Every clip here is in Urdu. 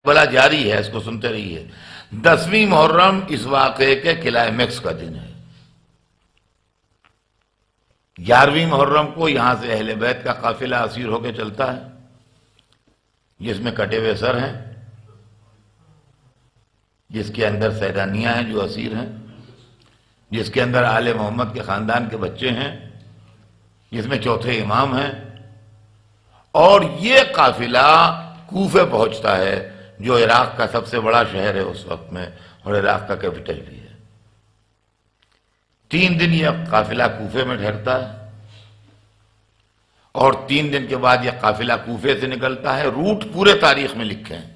بلا جاری ہے، اس کو سنتے رہیے۔ 10ویں محرم اس واقعے کے کلائمیکس کا دن ہے۔ 11ویں محرم کو یہاں سے اہل بیت کا قافلہ اسیر ہو کے چلتا ہے، جس میں کٹے ہوئے سر ہیں، جس کے اندر سیدانیاں ہیں جو اسیر ہیں، جس کے اندر آل محمد کے خاندان کے بچے ہیں، جس میں چوتھے امام ہیں، اور یہ قافلہ کوفے پہنچتا ہے جو عراق کا سب سے بڑا شہر ہے اس وقت میں، اور عراق کا کیپٹل بھی ہے۔ 3 دن یہ قافلہ کوفے میں ٹھہرتا ہے، اور 3 دن کے بعد یہ قافلہ کوفے سے نکلتا ہے۔ روٹ پورے تاریخ میں لکھے ہیں،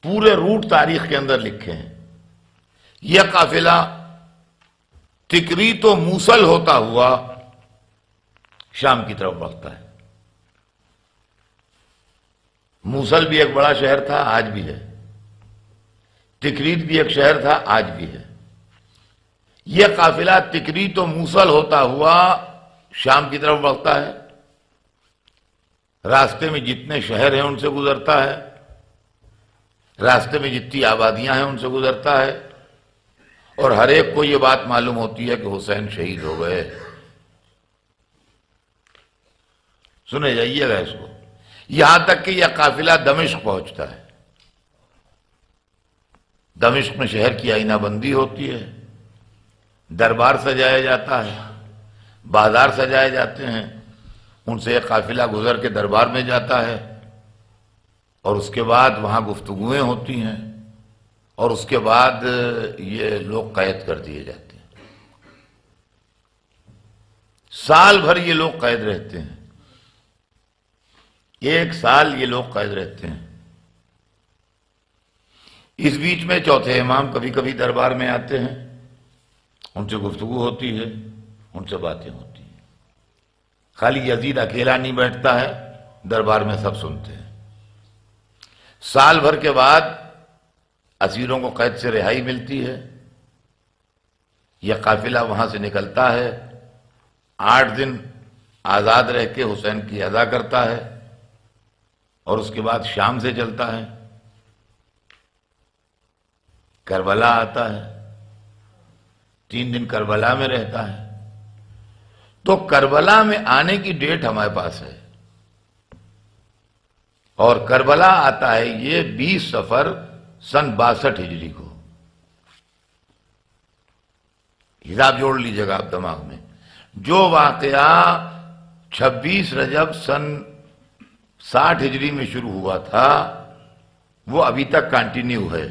پورے روٹ تاریخ کے اندر لکھے ہیں۔ یہ قافلہ تکریت و موصل ہوتا ہوا شام کی طرف بڑھتا ہے۔ موصل بھی ایک بڑا شہر تھا، آج بھی ہے۔ تکریت بھی ایک شہر تھا، آج بھی ہے۔ یہ قافلہ تکریت و موصل ہوتا ہوا شام کی طرف بڑھتا ہے، راستے میں جتنے شہر ہیں ان سے گزرتا ہے، راستے میں جتنی آبادیاں ہیں ان سے گزرتا ہے، اور ہر ایک کو یہ بات معلوم ہوتی ہے کہ حسین شہید ہو گئے۔ سنے جائیے گا اس کو، یہاں تک کہ یہ قافلہ دمشق پہنچتا ہے۔ دمشق میں شہر کی آئینہ بندی ہوتی ہے، دربار سجایا جاتا ہے، بازار سجائے جاتے ہیں، ان سے ایک قافلہ گزر کے دربار میں جاتا ہے، اور اس کے بعد وہاں گفتگویں ہوتی ہیں، اور اس کے بعد یہ لوگ قید کر دیے جاتے ہیں۔ سال بھر یہ لوگ قید رہتے ہیں، 1 سال یہ لوگ قید رہتے ہیں۔ اس بیچ میں چوتھے امام کبھی کبھی دربار میں آتے ہیں، ان سے گفتگو ہوتی ہے، ان سے باتیں ہوتی ہیں۔ خالی یزید اکیلا نہیں بیٹھتا ہے، دربار میں سب سنتے ہیں۔ سال بھر کے بعد اسیروں کو قید سے رہائی ملتی ہے، یہ قافلہ وہاں سے نکلتا ہے، 8 دن آزاد رہ کے حسین کی ادا کرتا ہے، اور اس کے بعد شام سے چلتا ہے، کربلا آتا ہے، 3 دن کربلا میں رہتا ہے۔ تو کربلا میں آنے کی ڈیٹ ہمارے پاس ہے، اور کربلا آتا ہے یہ 20 صفر سن 62 ہجری کو۔ حساب جوڑ لیجئے گا آپ دماغ میں۔ جو واقعہ 26 رجب سن 60 ہجری میں شروع ہوا تھا وہ ابھی تک کنٹینیو ہے،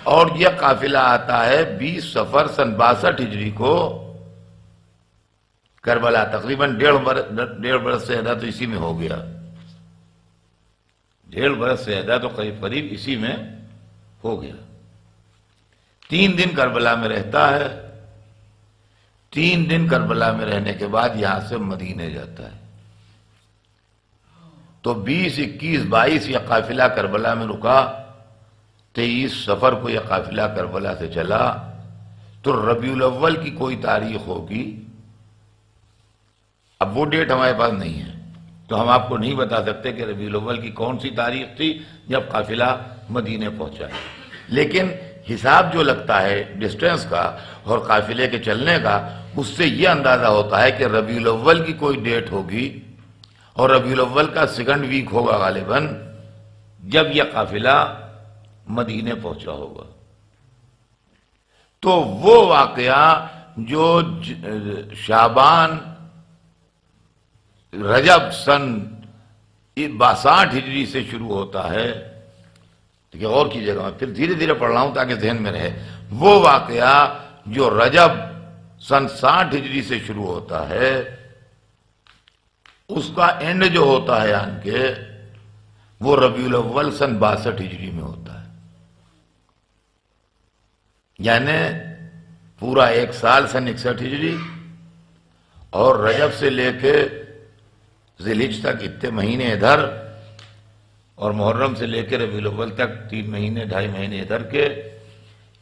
اور یہ قافلہ آتا ہے 20 صفر سن 62 ہجری کو کربلا۔ تقریباً 1.5 برس سے زیادہ تو اسی میں ہو گیا، 1.5 برس سے زیادہ تو قریب اسی میں ہو گیا۔ 3 دن کربلا میں رہتا ہے، 3 دن کربلا میں رہنے کے بعد یہاں سے مدینے جاتا ہے۔ تو 20، 21، 22 یہ قافلہ کربلا میں رکا، 23 صفر کو یہ قافلہ کربلا سے چلا۔ تو ربیع الاول کی کوئی تاریخ ہوگی، اب وہ ڈیٹ ہمارے پاس نہیں ہے، تو ہم آپ کو نہیں بتا سکتے کہ ربیع الاول کی کون سی تاریخ تھی جب قافلہ مدینے پہنچا ہے۔ لیکن حساب جو لگتا ہے ڈسٹینس کا اور قافلے کے چلنے کا، اس سے یہ اندازہ ہوتا ہے کہ ربیع الاول کی کوئی ڈیٹ ہوگی، اور ربیع الاول کا 2nd ویک ہوگا غالباً، جب یہ قافلہ مدینے پہنچا ہوگا۔ تو وہ واقعہ جو شعبان رجب سن 62 ہجری سے شروع ہوتا ہے، دیکھیں غور کیجئے گا، میں پھر دھیرے دھیرے پڑھ رہا ہوں تاکہ ذہن میں رہے۔ وہ واقعہ جو رجب سن 60 ہجری سے شروع ہوتا ہے، اس کا اینڈ جو ہوتا ہے یعنی کہ وہ ربیع الاول سن 62 ہجری میں ہوتا ہے۔ یعنی پورا 1 سال سن 61 ہجری، اور رجب سے لے کے ذی الحجہ تک اتنے مہینے ادھر، اور محرم سے لے کے ربیع الاول تک 3 مہینے 2.5 مہینے ادھر کے،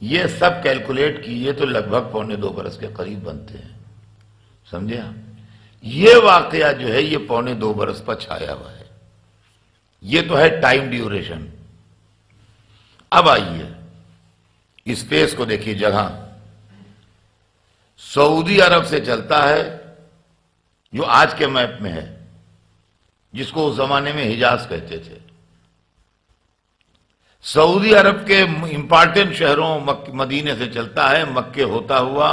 یہ سب کیلکولیٹ کیے تو لگ بھگ 1.25 برس کے قریب بنتے ہیں۔ سمجھے آپ؟ یہ واقعہ جو ہے یہ 1.25 برس پر چھایا ہوا ہے۔ یہ تو ہے ٹائم ڈیوریشن، اب آئیے اسپیس کو دیکھیے، جگہ سعودی عرب سے چلتا ہے جو آج کے میپ میں ہے، جس کو اس زمانے میں حجاز کہتے تھے۔ سعودی عرب کے امپارٹنٹ شہروں مدینے سے چلتا ہے، مکے ہوتا ہوا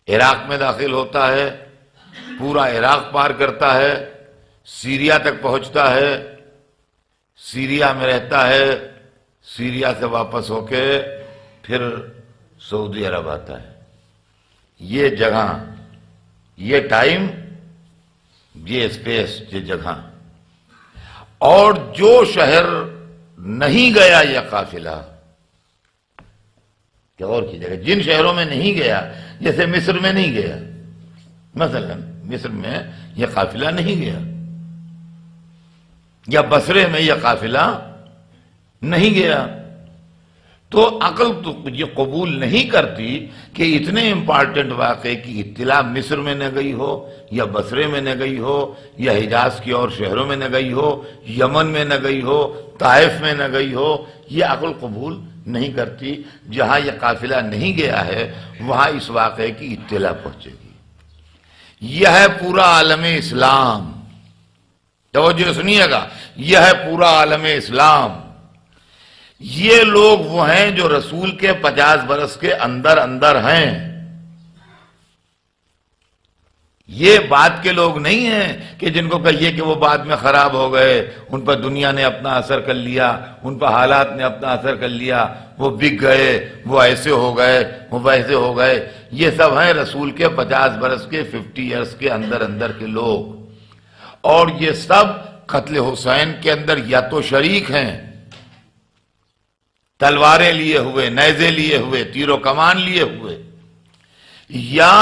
عراق میں داخل ہوتا ہے، پورا عراق پار کرتا ہے، سیریا تک پہنچتا ہے، سیریا میں رہتا ہے، سیریا سے واپس ہو کے پھر سعودی عرب آتا ہے۔ یہ جگہ، یہ ٹائم، یہ اسپیس، یہ جگہ۔ اور جو شہر نہیں گیا یہ قافلہ، کیا اور کی جگہ جن شہروں میں نہیں گیا، جیسے مصر میں نہیں گیا، مثلا مصر میں یہ قافلہ نہیں گیا، یا بصرے میں یہ قافلہ نہیں گیا، تو عقل تو یہ قبول نہیں کرتی کہ اتنے امپارٹنٹ واقعے کی اطلاع مصر میں نہ گئی ہو، یا بصرے میں نہ گئی ہو، یا حجاز کی اور شہروں میں نہ گئی ہو، یمن میں نہ گئی ہو، طائف میں نہ گئی ہو۔ یہ عقل قبول نہیں کرتی۔ جہاں یہ قافلہ نہیں گیا ہے وہاں اس واقعے کی اطلاع پہنچے گی۔ یہ ہے پورا عالم اسلام، توجہ سنیے گا، یہ ہے پورا عالم اسلام۔ یہ لوگ وہ ہیں جو رسول کے 50 برس کے اندر اندر ہیں۔ یہ بات کے لوگ نہیں ہیں کہ جن کو کہیے کہ وہ بعد میں خراب ہو گئے، ان پر دنیا نے اپنا اثر کر لیا، ان پر حالات نے اپنا اثر کر لیا، وہ بک گئے، وہ ایسے ہو گئے، وہ ویسے ہو گئے۔ یہ سب ہیں رسول کے 50 برس کے 50 ایئرس کے اندر اندر کے لوگ، اور یہ سب قتل حسین کے اندر یا تو شریک ہیں، تلواریں لیے ہوئے، نیزے لیے ہوئے، تیر و کمان لیے ہوئے، یا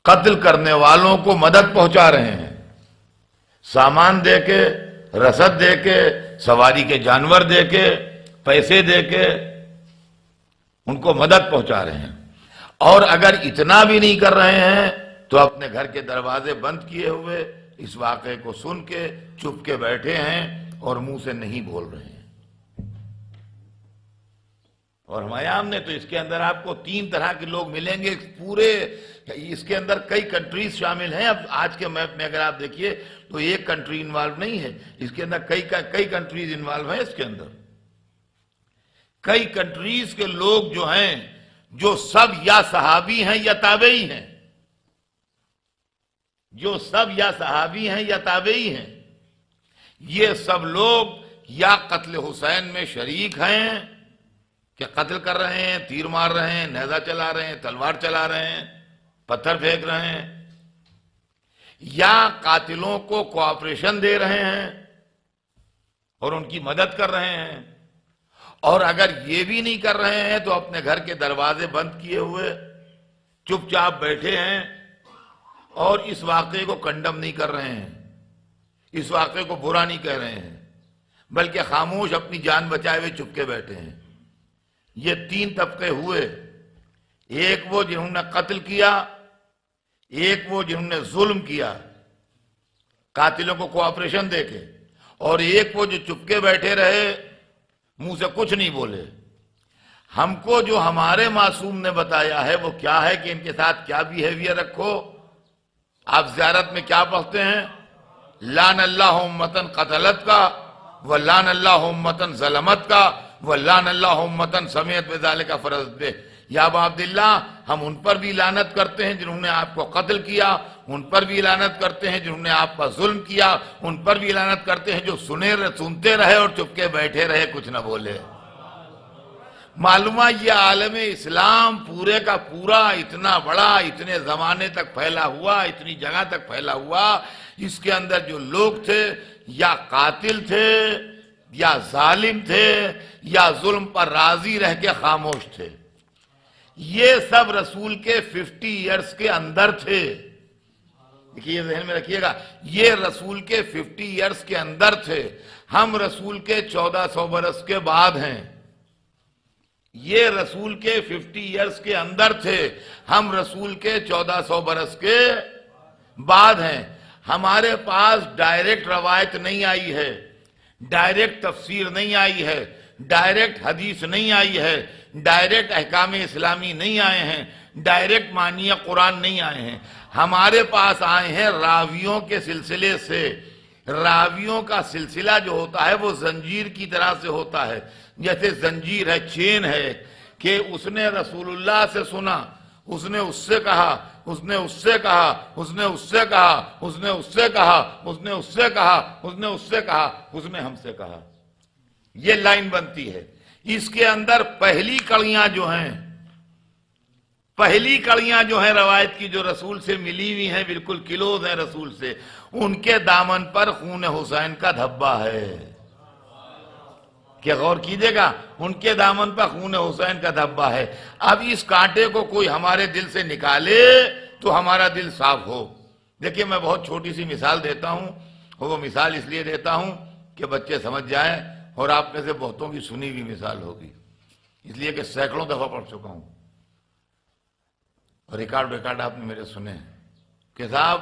قتل کرنے والوں کو مدد پہنچا رہے ہیں، سامان دے کے، رسد دے کے، سواری کے جانور دے کے، پیسے دے کے ان کو مدد پہنچا رہے ہیں۔ اور اگر اتنا بھی نہیں کر رہے ہیں تو اپنے گھر کے دروازے بند کیے ہوئے اس واقعے کو سن کے چپ کے بیٹھے ہیں اور منہ سے نہیں بول رہے ہیں۔ اور ہمایام نے تو اس کے اندر آپ کو 3 طرح کے لوگ ملیں گے، پورے اس کے اندر کئی کنٹریز شامل ہیں۔ اب آج کے میپ میں اگر آپ دیکھیے تو ایک کنٹری انوالو نہیں ہے، اس کے اندر کئی کنٹریز انوالو ہیں۔ اس کے اندر کئی کنٹریز کے لوگ جو ہیں، جو سب یا صحابی ہیں یا تابعی ہیں، جو سب یا صحابی ہیں یا تابعی ہیں، یہ سب لوگ یا قتل حسین میں شریک ہیں کہ قتل کر رہے ہیں، تیر مار رہے ہیں، نیزہ چلا رہے ہیں، تلوار چلا رہے ہیں، پتھر پھینک رہے ہیں، یا قاتلوں کو کوآپریشن دے رہے ہیں اور ان کی مدد کر رہے ہیں۔ اور اگر یہ بھی نہیں کر رہے ہیں تو اپنے گھر کے دروازے بند کیے ہوئے چپ چاپ بیٹھے ہیں اور اس واقعے کو کنڈم نہیں کر رہے ہیں، اس واقعے کو برا نہیں کہہ رہے ہیں، بلکہ خاموش اپنی جان بچائے ہوئے چپ کے بیٹھے ہیں۔ یہ 3 طبقے ہوئے، ایک وہ جنہوں نے قتل کیا، ایک وہ جنہوں نے ظلم کیا قاتلوں کو کوآپریشن دے کے، اور ایک وہ جو چپ کے بیٹھے رہے، منہ سے کچھ نہیں بولے۔ ہم کو جو ہمارے معصوم نے بتایا ہے وہ کیا ہے کہ ان کے ساتھ کیا بیہیویئر رکھو۔ آپ زیارت میں کیا پڑھتے ہیں؟ لعن اللہ امتن قتلت کا، ولعن اللہ امتن ظلمت کا، ولعن اللہ امتن سمیت بذالک فرض بے۔ یا ابا عبداللہ، ہم ان پر بھی لعنت کرتے ہیں جنہوں نے آپ کو قتل کیا، ان پر بھی لعنت کرتے ہیں جنہوں نے آپ پر ظلم کیا، ان پر بھی لعنت کرتے ہیں جو سنتے رہے اور چپ کے بیٹھے رہے، کچھ نہ بولے۔ معلومہ یہ عالم اسلام پورے کا پورا اتنا بڑا، اتنے زمانے تک پھیلا ہوا، اتنی جگہ تک پھیلا ہوا، اس کے اندر جو لوگ تھے یا قاتل تھے یا ظالم تھے یا ظلم پر راضی رہ کے خاموش تھے، یہ سب رسول کے 50 ایئرس کے اندر تھے۔ دیکھیے یہ ذہن میں رکھیے گا، یہ رسول کے 50 ایئرس کے اندر تھے۔ ہم رسول کے 1400 برس کے بعد ہیں۔ یہ رسول کے 50 ایئرس کے اندر تھے، ہم رسول کے 1400 برس کے بعد ہیں۔ ہمارے پاس ڈائریکٹ روایت نہیں آئی ہے، ڈائریکٹ تفسیر نہیں آئی ہے، ڈائریکٹ حدیث نہیں آئی ہے، ڈائریکٹ احکام اسلامی نہیں آئے ہیں، ڈائریکٹ معنی قرآن نہیں آئے ہیں، ہمارے پاس آئے ہیں راویوں کے سلسلے سے۔ راویوں کا سلسلہ جو ہوتا ہے وہ زنجیر کی طرح سے ہوتا ہے، جیسے زنجیر ہے، چین ہے، کہ اس نے رسول اللہ سے سنا، اس نے اس سے کہا، اس نے اس سے کہا، اس نے اس سے کہا، اس نے اس سے کہا، اس نے اس سے کہا، اس نے اس سے کہا، اس نے ہم سے کہا، یہ لائن بنتی ہے۔ اس کے اندر پہلی کڑیاں جو ہیں روایت کی، جو رسول سے ملی ہوئی ہیں، بالکل کلوز ہیں رسول سے، ان کے دامن پر خون حسین کا دھبا ہے۔ کہ غور کیجئے گا، ان کے دامن پر خون حسین کا دھبا ہے۔ اب اس کانٹے کو کوئی ہمارے دل سے نکالے تو ہمارا دل صاف ہو۔ دیکھیے میں بہت چھوٹی سی مثال دیتا ہوں، اور وہ مثال اس لیے دیتا ہوں کہ بچے سمجھ جائیں، اور آپ میں سے بہتوں کی سنی ہوئی مثال ہوگی، اس لیے کہ سینکڑوں دفعہ پڑھ چکا ہوں، اور ریکارڈ آپ نے میرے سنے ہیں کہ صاحب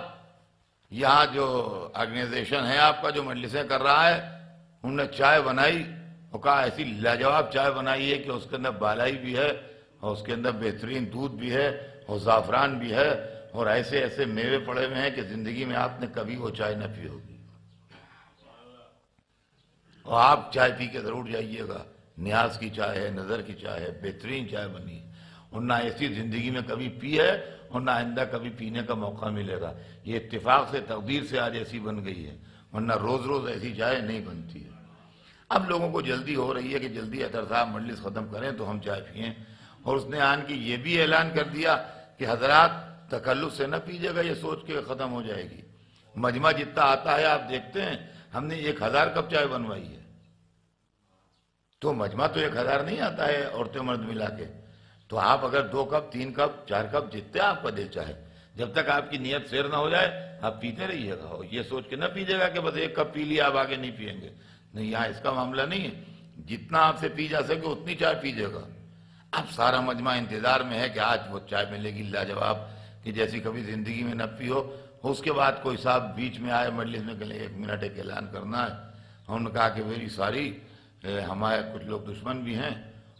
یہاں جو آرگنائزیشن ہے آپ کا، جو مجلسیں کر رہا ہے، انہوں نے چائے بنائی، اور کہا ایسی لاجواب چائے بنائی ہے کہ اس کے اندر بالائی بھی ہے، اور اس کے اندر بہترین دودھ بھی ہے، اور زعفران بھی ہے، اور ایسے ایسے میوے پڑے ہوئے ہیں کہ زندگی میں آپ نے کبھی وہ چائے نہ پی ہوگی، اور آپ چائے پی کے ضرور جائیے گا، نیاز کی چائے ہے، نظر کی چائے ہے، بہترین چائے بنی ہے، اور نہ ایسی زندگی میں کبھی پی ہے، اور نہ آئندہ کبھی پینے کا موقع ملے گا۔ یہ اتفاق سے، تقدیر سے آج ایسی بن گئی ہے، ورنہ روز روز ایسی چائے نہیں بنتی ہے۔ اب لوگوں کو جلدی ہو رہی ہے کہ جلدی اطہر صاحب مجلس ختم کریں تو ہم چائے پئیں، اور اس نے آن کی یہ بھی اعلان کر دیا کہ حضرات تکلف سے نہ پیجیے گا، یہ سوچ کے ختم ہو جائے گی۔ مجمع جتنا آتا ہے آپ دیکھتے ہیں، ہم نے 1000 کپ چائے بنوائی ہے، تو مجمع تو 1000 نہیں آتا ہے عورتیں مرد ملا کے، تو آپ اگر 2 کپ 3 کپ 4 کپ جتنے آپ کا دل چاہے، جب تک آپ کی نیت سیر نہ ہو جائے آپ پیتے رہیے گا، اور یہ سوچ کے نہ پیجیے گا کہ بس 1 کپ پی لیا آپ آگے نہیں پئیں گے، نہیں، یہاں اس کا معاملہ نہیں ہے، جتنا آپ سے پی جا سکے اتنی چائے پیجیے گا۔ اب سارا مجمع انتظار میں ہے کہ آج وہ چائے ملے گی لاجواب، کہ جیسی کبھی زندگی میں نہ پی ہو۔ اس کے بعد کوئی صاحب بیچ میں آئے مجلس میں، کہ 1 منٹ ایک اعلان کرنا ہے۔ انہوں نے کہا کہ ویری ساری، ہمارے کچھ لوگ دشمن بھی ہیں،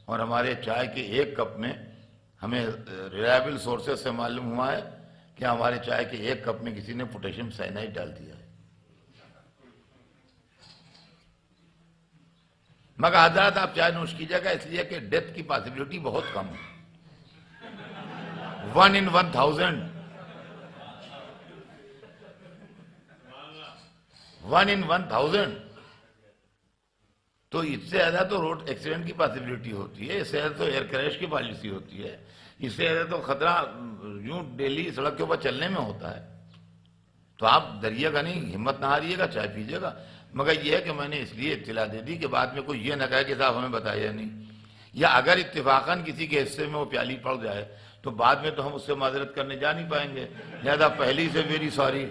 اور ہمارے چائے کے 1 کپ میں ہمیں ریلائبل سورسز سے معلوم ہوا ہے کہ ہمارے چائے کے 1 کپ میں کسی نے پوٹیشیم سائنائڈ ڈال دیا ہے۔ مگر حضرات آپ چائے نوش کیجیے گا، اس لیے کہ ڈیتھ کی پاسبلٹی بہت کم ہے، 1 in 1000، 1 in 1000، تو اس سے زیادہ تو روڈ ایکسیڈنٹ کی پاسبلٹی ہوتی ہے، اس سے زیادہ تو ایئر کریش کی پالیسی ہوتی ہے، اس سے زیادہ تو خطرہ یوں ڈیلی سڑک کے اوپر چلنے میں ہوتا ہے۔ تو آپ ڈریے گا نہیں، ہمت نہ ہاریے گا، چائے پیجیے گا۔ مگر یہ ہے کہ میں نے اس لیے اطلاع دے دی کہ بعد میں کوئی یہ نہ کہے کہ صاحب ہمیں بتایا نہیں، یا اگر اتفاقاً کسی کے حصے میں وہ پیالی پڑ جائے تو بعد میں تو ہم اس سے معذرت کرنے جا نہیں پائیں گے، لہذا پہلی سے ویری سوری۔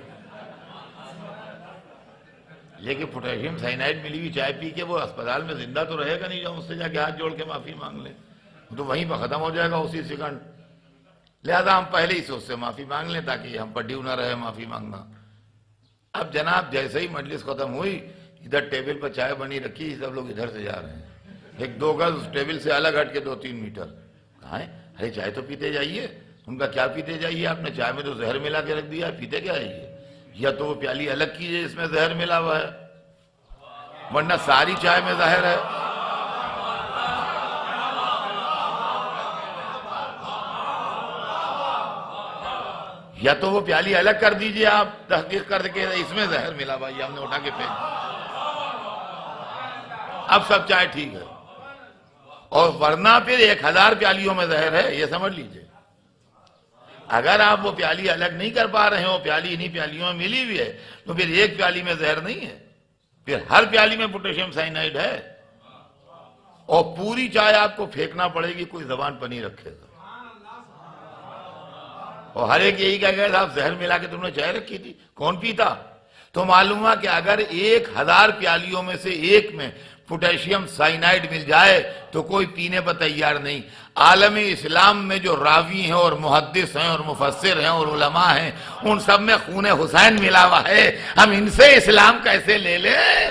لیکن پوٹیشیم سائنائڈ ملی ہوئی چائے پی کے وہ اسپتال میں زندہ تو رہے گا نہیں، جو اس سے جا کے ہاتھ جوڑ کے معافی مانگ لیں، تو وہیں پر ختم ہو جائے گا اسی سیکنڈ۔ لہذا ہم پہلے ہی سے اس سے معافی مانگ لیں تاکہ ہم پر ڈیو نہ رہے معافی مانگنا۔ اب جناب جیسے ہی مجلس ختم ہوئی، ادھر ٹیبل پر چائے بنی رکھی، سب لوگ ادھر سے جا رہے ہیں، 1-2 گز ٹیبل سے الگ ہٹ کے 2-3 میٹر۔ کہاں ہے؟ ارے چائے تو پیتے جائیے۔ ان کا کیا پیتے جائیے؟ آپ نے چائے میں تو زہر ملا کے رکھ دیا ہے، پیتے کیا ہے یہ؟ یا تو وہ پیالی الگ کیجئے جس میں زہر ملا ہوا ہے، ورنہ ساری چائے میں زہر ہے۔ یا تو وہ پیالی الگ کر دیجئے، آپ تحقیق کر کے اس میں زہر ملا بھائی، ہم نے اٹھا کے پھینک دیا، اب سب چائے ٹھیک ہے، اور ورنہ پھر 1000 پیالیوں میں زہر ہے، یہ سمجھ لیجئے۔ اگر آپ وہ پیالی الگ نہیں کر پا رہے ہیں، وہ پیالی انہی پیالیوں میں ملی ہوئی ہے، تو پھر ایک پیالی میں زہر نہیں ہے، پھر ہر پیالی میں پوٹیشیم سائنائڈ ہے، اور پوری چائے آپ کو پھینکنا پڑے گی، کوئی زبان پر نہیں رکھے گا، اور ہر ایک یہی کہے گا صاحب زہر ملا کے تم نے چائے رکھی تھی، کون پیتا؟ تو معلوم ہوا کہ اگر 1000 پیالیوں میں سے ایک میں پوٹیشیم سائنائڈ مل جائے تو کوئی پینے پر تیار نہیں۔ عالم اسلام میں جو راوی ہیں اور محدث ہیں اور مفسر ہیں اور علماء ہیں، ان سب میں خون حسین ملا ہوا ہے، ہم ان سے اسلام کیسے لے لیں؟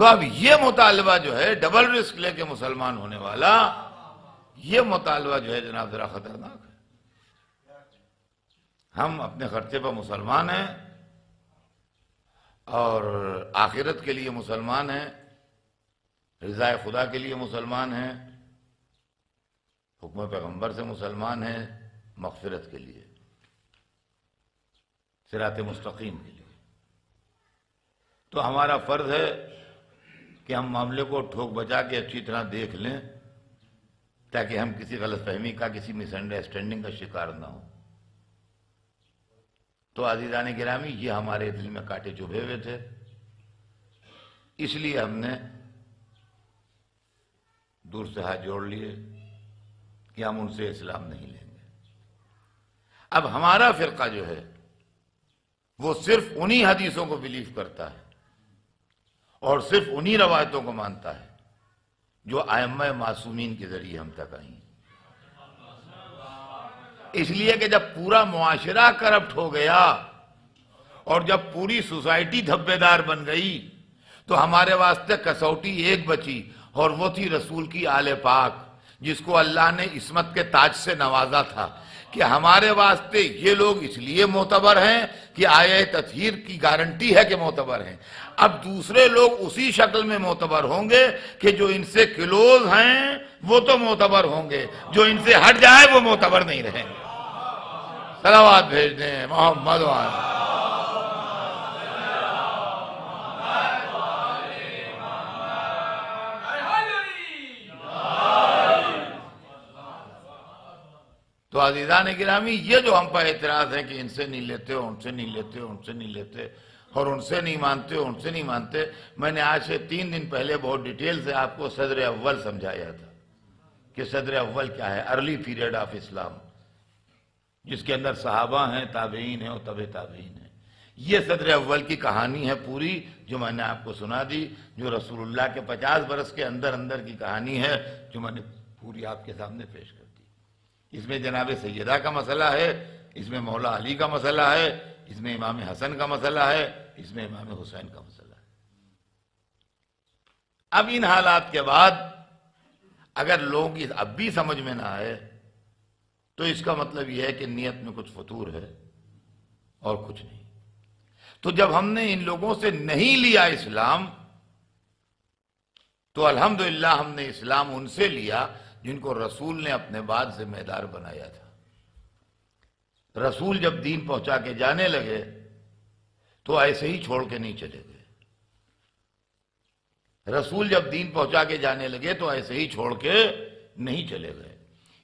تو اب یہ مطالبہ جو ہے ڈبل رسک لے کے مسلمان ہونے والا، یہ مطالبہ جو ہے جناب ذرا خطرناک ہے۔ ہم اپنے خرچے پر مسلمان ہیں اور آخرت کے لیے مسلمان ہیں، رضا خدا کے لیے مسلمان ہیں، حکم پیغمبر سے مسلمان ہیں، مغفرت کے لیے، صراط مستقیم کے لیے۔ تو ہمارا فرض ہے کہ ہم معاملے کو ٹھوک بجا کے اچھی طرح دیکھ لیں تاکہ ہم کسی غلط فہمی کا، کسی مس انڈرسٹینڈنگ کا شکار نہ ہوں۔ تو عزیزان گرامی، یہ ہمارے دل میں کانٹے چبھے ہوئے تھے، اس لیے ہم نے دور سے ہاتھ جوڑ لیے کہ ہم ان سے اسلام نہیں لیں گے۔ اب ہمارا فرقہ جو ہے وہ صرف انہی حدیثوں کو بلیو کرتا ہے اور صرف انہی روایتوں کو مانتا ہے جو ائمہ معصومین کے ذریعے ہم تک آئیں۔ اس لیے کہ جب پورا معاشرہ کرپٹ ہو گیا اور جب پوری سوسائٹی دھبے دار بن گئی تو ہمارے واسطے کسوٹی ایک بچی، اور وہ تھی رسول کی آل پاک، جس کو اللہ نے عصمت کے تاج سے نوازا تھا کہ ہمارے واسطے یہ لوگ اس لیے معتبر ہیں کہ آیہ تطہیر کی گارنٹی ہے کہ معتبر ہیں۔ اب دوسرے لوگ اسی شکل میں معتبر ہوں گے کہ جو ان سے کلوز ہیں وہ تو معتبر ہوں گے، جو ان سے ہٹ جائے وہ معتبر نہیں رہیں گے۔ صلوات بھیج دیں محمد وعلی۔ تو عزیزان گرامی، یہ جو ہم پر اعتراض ہے کہ ان سے نہیں لیتے، ان سے نہیں لیتے، ان سے نہیں لیتے، اور ان سے نہیں مانتے، ان سے نہیں مانتے، میں نے آج سے 3 دن پہلے بہت ڈیٹیل سے آپ کو صدر اول سمجھایا تھا کہ صدر اول کیا ہے، ارلی پیریڈ آف اسلام، جس کے اندر صحابہ ہیں، تابعین ہیں اور تبع تابعین ہیں۔ یہ صدر اول کی کہانی ہے پوری، جو میں نے آپ کو سنا دی، جو رسول اللہ کے 50 برس کے اندر اندر کی کہانی ہے، جو میں نے پوری آپ کے سامنے پیش کر دی۔ اس میں جناب سیدہ کا مسئلہ ہے، اس میں مولا علی کا مسئلہ ہے، اس میں امام حسن کا مسئلہ ہے، اس میں امام حسین کا مسئلہ ہے۔ اب ان حالات کے بعد اگر لوگ اب بھی سمجھ میں نہ آئے تو اس کا مطلب یہ ہے کہ نیت میں کچھ فتور ہے اور کچھ نہیں۔ تو جب ہم نے ان لوگوں سے نہیں لیا اسلام تو الحمدللہ ہم نے اسلام ان سے لیا جن کو رسول نے اپنے بعد ذمہ دار بنایا تھا۔ رسول جب دین پہنچا کے جانے لگے تو ایسے ہی چھوڑ کے نہیں چلے گئے۔ رسول جب دین پہنچا کے جانے لگے تو ایسے ہی چھوڑ کے نہیں چلے گئے۔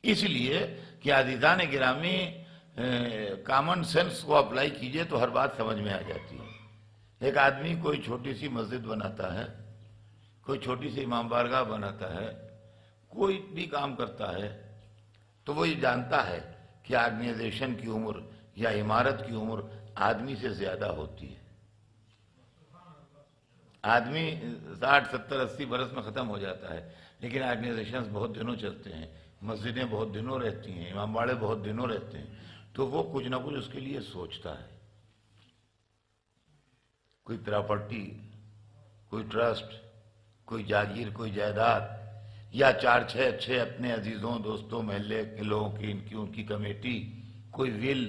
اس لیے کہ عزیزان گرامی، کامن سینس کو اپلائی کیجئے تو ہر بات سمجھ میں آ جاتی ہے۔ ایک آدمی کوئی چھوٹی سی مسجد بناتا ہے، کوئی چھوٹی سی امام بارگاہ بناتا ہے، کوئی بھی کام کرتا ہے، تو وہ یہ جانتا ہے کہ آرگنائزیشن کی عمر یا عمارت کی عمر آدمی سے زیادہ ہوتی ہے۔ آدمی 60 70 80 برس میں ختم ہو جاتا ہے، لیکن آرگنائزیشنز بہت دنوں چلتے ہیں، مسجدیں بہت دنوں رہتی ہیں، امام باڑے بہت دنوں رہتے ہیں، تو وہ کچھ نہ کچھ اس کے لیے سوچتا ہے۔ کوئی پراپرٹی، کوئی ٹرسٹ، کوئی جاگیر، کوئی جائیداد، یا 4 6 اپنے عزیزوں، دوستوں، محلے کے لوگوں کی ان کی کمیٹی، کوئی ول،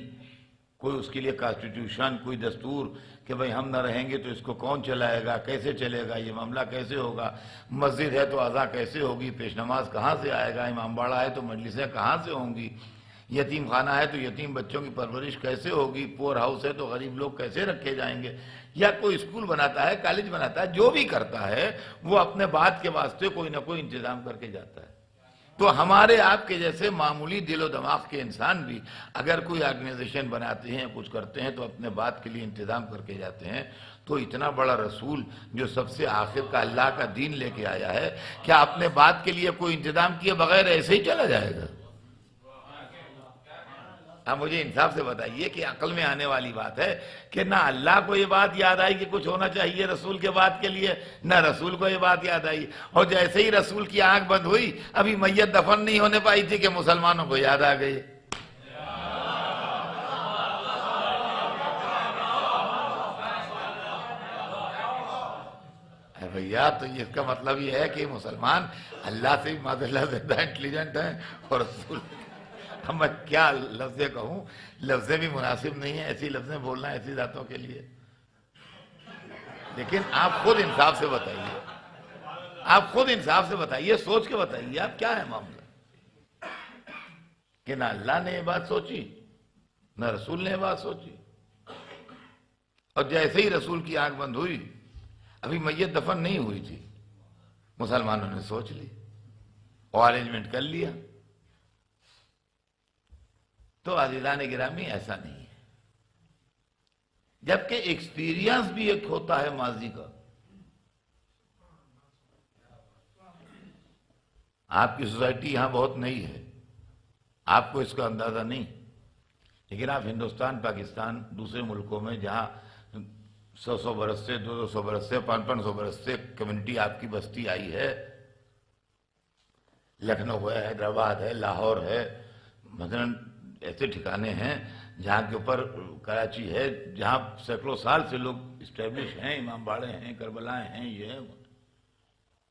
کوئی اس کے لیے کانسٹیٹیوشن، کوئی دستور کہ بھئی ہم نہ رہیں گے تو اس کو کون چلائے گا، کیسے چلے گا، یہ معاملہ کیسے ہوگا، مسجد ہے تو اذان کیسے ہوگی، پیش نماز کہاں سے آئے گا، امام باڑہ ہے تو مجلسیں کہاں سے ہوں گی، یتیم خانہ ہے تو یتیم بچوں کی پرورش کیسے ہوگی، پور ہاؤس ہے تو غریب لوگ کیسے رکھے جائیں گے، یا کوئی اسکول بناتا ہے، کالج بناتا ہے، جو بھی کرتا ہے وہ اپنے بات کے واسطے کوئی نہ کوئی انتظام کر کے جاتا ہے۔ تو ہمارے آپ کے جیسے معمولی دل و دماغ کے انسان بھی اگر کوئی آرگنائزیشن بناتے ہیں، کچھ کرتے ہیں تو اپنے بات کے لیے انتظام کر کے جاتے ہیں۔ تو اتنا بڑا رسول جو سب سے آخر کا اللہ کا دین لے کے آیا ہے، کیا اپنے بات کے لیے کوئی انتظام کیے بغیر ایسے ہی چلا جائے گا؟ اب مجھے انصاف سے بتائیے کہ عقل میں آنے والی بات ہے کہ نہ اللہ کو یہ بات یاد آئی کہ کچھ ہونا چاہیے رسول کے بات کے لیے، نہ رسول کو یہ بات یاد آئی، اور جیسے ہی رسول کی آنکھ بند ہوئی، ابھی میت دفن نہیں ہونے پائی تھی کہ مسلمانوں کو یاد آ گئی۔ بھیا تو اس کا مطلب یہ ہے کہ مسلمان اللہ سے بھی ماذ اللہ زیادہ انٹیلیجنٹ ہیں اور رسول. اب میں کیا لفظیں کہوں، لفظیں بھی مناسب نہیں ہیں، ایسی لفظیں بولنا ایسی ذاتوں کے لیے. لیکن آپ خود انصاف سے بتائیے، آپ خود انصاف سے بتائیے، سوچ کے بتائیے آپ کیا ہے معاملہ، کہ نہ اللہ نے یہ بات سوچی نہ رسول نے یہ بات سوچی. اور جیسے ہی رسول کی آنکھ بند ہوئی، ابھی میت دفن نہیں ہوئی تھی، مسلمانوں نے سوچ لی اور ارینجمنٹ کر لیا. تو عزیزان گرامی ایسا نہیں ہے. جبکہ ایکسپیرینس بھی ایک ہوتا ہے ماضی کا. آپ کی سوسائٹی یہاں بہت نئی ہے، آپ کو اس کا اندازہ نہیں، لیکن آپ ہندوستان، پاکستان، دوسرے ملکوں میں جہاں 100 برس سے، 200 برس سے، 500 برس سے کمیونٹی آپ کی بستی آئی ہے، لکھنؤ ہے، حیدرآباد ہے، لاہور ہے، مثلاً ایسے ٹھکانے ہیں جہاں کے اوپر کراچی ہے جہاں سینکڑوں سال سے لوگ اسٹیبلش ہیں، امام باڑے ہیں، کربلائیں ہیں، یہ ہیں.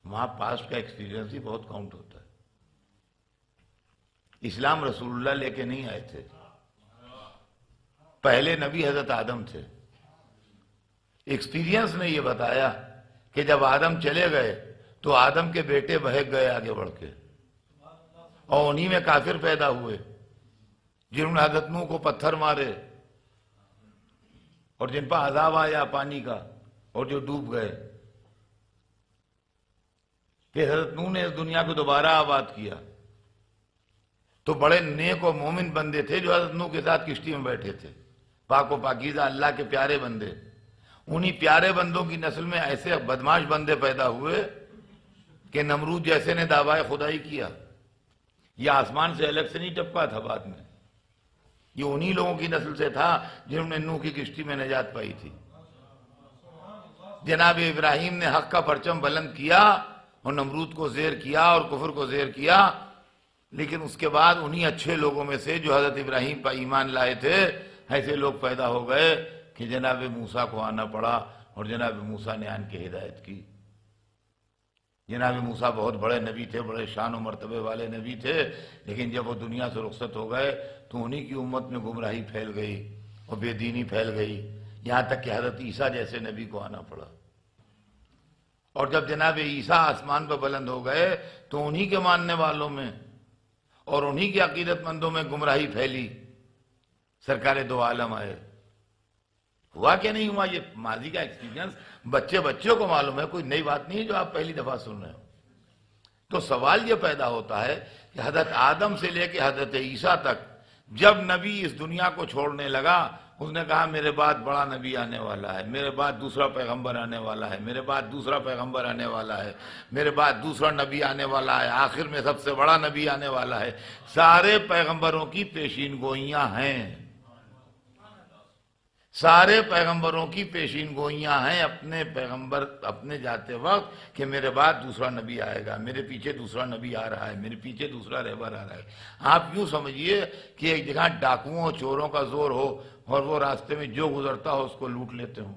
وہاں پاسٹ کا ایکسپیرینس ہی بہت کاؤنٹ ہوتا ہے. اسلام رسول اللہ لے کے نہیں آئے تھے، پہلے نبی حضرت آدم تھے. ایکسپیرینس نے یہ بتایا کہ جب آدم چلے گئے تو آدم کے بیٹے بہک گئے آگے بڑھ کے، اور انہی میں کافر پیدا ہوئے جنہوں نے حضرت نوح کو پتھر مارے اور جن پر عذاب آیا پانی کا اور جو ڈوب گئے. پھر حضرت نوح نے اس دنیا کو دوبارہ آباد کیا تو بڑے نیک و مومن بندے تھے جو حضرت نوح کے ساتھ کشتی میں بیٹھے تھے، پاک و پاکیزہ اللہ کے پیارے بندے. انہی پیارے بندوں کی نسل میں ایسے بدماش بندے پیدا ہوئے کہ نمرود جیسے نے دعویٰ خدائی کیا. یہ آسمان سے الگ سے نہیں ٹپکا تھا، بعد میں یہ انہی لوگوں کی نسل سے تھا جنہوں نے نوح کی کشتی میں نجات پائی تھی. جناب ابراہیم نے حق کا پرچم بلند کیا اور نمرود کو زیر کیا اور کفر کو زیر کیا، لیکن اس کے بعد انہی اچھے لوگوں میں سے جو حضرت ابراہیم پر ایمان لائے تھے ایسے لوگ پیدا ہو گئے کہ جناب موسیٰ کو آنا پڑا اور جناب موسیٰ نے آن کے ہدایت کی. جناب موسیٰ بہت بڑے نبی تھے، بڑے شان و مرتبے والے نبی تھے، لیکن جب وہ دنیا سے رخصت ہو گئے تو انہی کی امت میں گمراہی پھیل گئی اور بے دینی پھیل گئی، یہاں تک کہ حضرت عیسیٰ جیسے نبی کو آنا پڑا. اور جب جناب عیسیٰ آسمان پر بلند ہو گئے تو انہی کے ماننے والوں میں اور انہی کے عقیدت مندوں میں گمراہی پھیلی. سرکار دو عالم آئے. ہوا کہ نہیں ہوا؟ یہ ماضی کا ایکسپیرینس بچوں کو معلوم ہے، کوئی نئی بات نہیں ہے جو آپ پہلی دفعہ سن رہے ہو. تو سوال یہ پیدا ہوتا ہے کہ حضرت آدم سے لے کے حضرت عیسیٰ تک جب نبی اس دنیا کو چھوڑنے لگا، اس نے کہا میرے بعد بڑا نبی آنے والا ہے، میرے بعد دوسرا پیغمبر آنے والا ہے، میرے بعد دوسرا پیغمبر آنے والا ہے، میرے بعد دوسرا نبی آنے والا ہے، آخر میں سب سے بڑا نبی آنے والا ہے. سارے پیغمبروں کی پیشین گوئیاں ہیں، سارے پیغمبروں کی پیشین گوئیاں ہیں اپنے پیغمبر اپنے جاتے وقت کہ میرے بعد دوسرا نبی آئے گا، میرے پیچھے دوسرا نبی آ رہا ہے، میرے پیچھے دوسرا رہبر آ رہا ہے. آپ یوں سمجھیے کہ ایک جگہ ڈاکوؤں اور چوروں کا زور ہو اور وہ راستے میں جو گزرتا ہو اس کو لوٹ لیتے ہوں،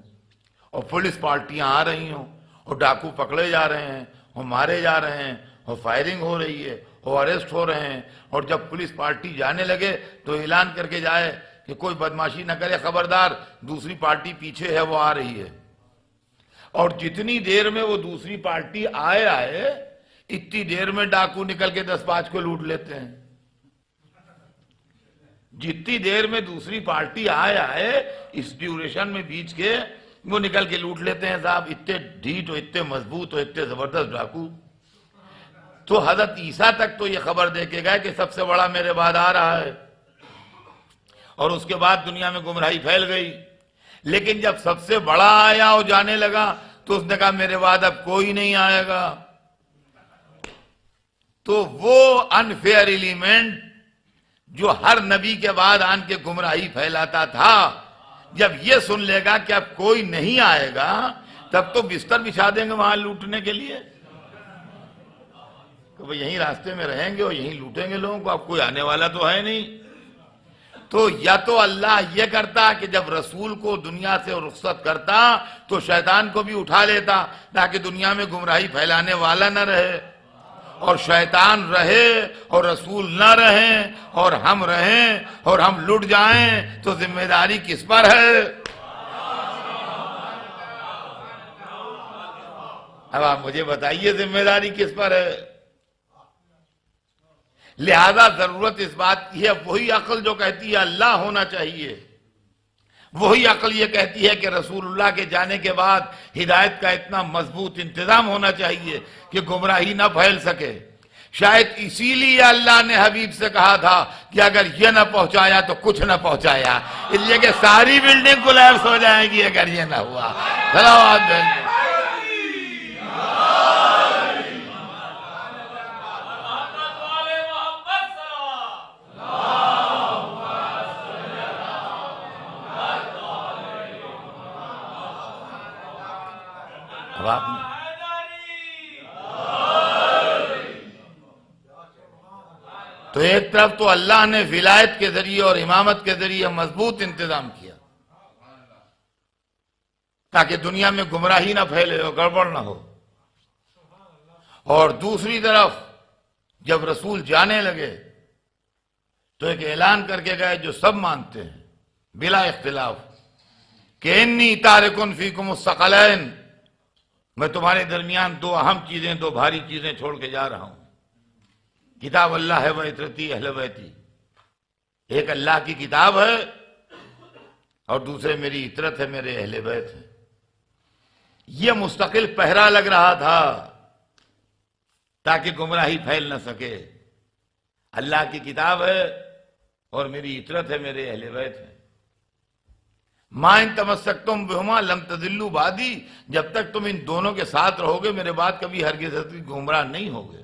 اور پولیس پارٹیاں آ رہی ہوں اور ڈاکو پکڑے جا رہے ہیں اور مارے جا رہے ہیں اور فائرنگ ہو رہی ہے اور اریسٹ ہو رہے ہیں، اور جب پولیس پارٹی جانے لگے تو اعلان کر کے جائے کہ کوئی بدماشی نہ کرے، خبردار دوسری پارٹی پیچھے ہے وہ آ رہی ہے. اور جتنی دیر میں وہ دوسری پارٹی آئے اتنی دیر میں ڈاکو نکل کے 10-5 کو لوٹ لیتے ہیں. جتنی دیر میں دوسری پارٹی آئے اس ڈیوریشن میں بیچ کے وہ نکل کے لوٹ لیتے ہیں. صاحب اتنے ڈھیٹ اور اتنے مضبوط اور اتنے زبردست ڈاکو. تو حضرت عیسیٰ تک تو یہ خبر دے کے گئے کہ سب سے بڑا میرے بعد آ رہا ہے، اور اس کے بعد دنیا میں گمراہی پھیل گئی. لیکن جب سب سے بڑا آیا اور جانے لگا تو اس نے کہا میرے بعد اب کوئی نہیں آئے گا. تو وہ انفیئر ایلیمنٹ جو ہر نبی کے بعد آن کے گمراہی پھیلاتا تھا، جب یہ سن لے گا کہ اب کوئی نہیں آئے گا تب تو بستر بچھا دیں گے وہاں لوٹنے کے لیے کہ وہ یہیں راستے میں رہیں گے اور یہیں لوٹیں گے لوگوں کو، اب کوئی آنے والا تو ہے نہیں. تو یا تو اللہ یہ کرتا کہ جب رسول کو دنیا سے رخصت کرتا تو شیطان کو بھی اٹھا لیتا تاکہ دنیا میں گمراہی پھیلانے والا نہ رہے، اور شیطان رہے اور رسول نہ رہیں اور ہم رہیں اور ہم لٹ جائیں تو ذمہ داری کس پر ہے؟ اب آپ مجھے بتائیے ذمہ داری کس پر ہے؟ لہذا ضرورت اس بات کی ہے، وہی عقل جو کہتی ہے اللہ ہونا چاہیے، وہی عقل یہ کہتی ہے کہ رسول اللہ کے جانے کے بعد ہدایت کا اتنا مضبوط انتظام ہونا چاہیے کہ گمراہی نہ پھیل سکے۔ شاید اسی لیے اللہ نے حبیب سے کہا تھا کہ اگر یہ نہ پہنچایا تو کچھ نہ پہنچایا، اس لیے کہ ساری بلڈنگ کولیپس ہو جائے گی اگر یہ نہ ہوا۔ صلوات بھیجو۔ اب آپ نے تو ایک طرف تو اللہ نے ولایت کے ذریعے اور امامت کے ذریعے مضبوط انتظام کیا تاکہ دنیا میں گمراہی نہ پھیلے اور گڑبڑ نہ ہو، اور دوسری طرف جب رسول جانے لگے تو ایک اعلان کر کے گئے جو سب مانتے ہیں بلا اختلاف کہ انی تارکن فیکم الثقلین، میں تمہارے درمیان دو اہم چیزیں، دو بھاری چیزیں چھوڑ کے جا رہا ہوں، کتاب اللہ ہے و عترتی اہل بیتی، ایک اللہ کی کتاب ہے اور دوسرے میری عترت ہے، میرے اہل بیت ہیں۔ یہ مستقل پہرا لگ رہا تھا تاکہ گمراہی پھیل نہ سکے، اللہ کی کتاب ہے اور میری عترت ہے، میرے اہل بیت ہیں۔ ما ان تمسکتم بہما لم تضلوا بعدی، جب تک تم ان دونوں کے ساتھ رہو گے میرے بعد کبھی ہرگز گمراہ نہیں ہوگے۔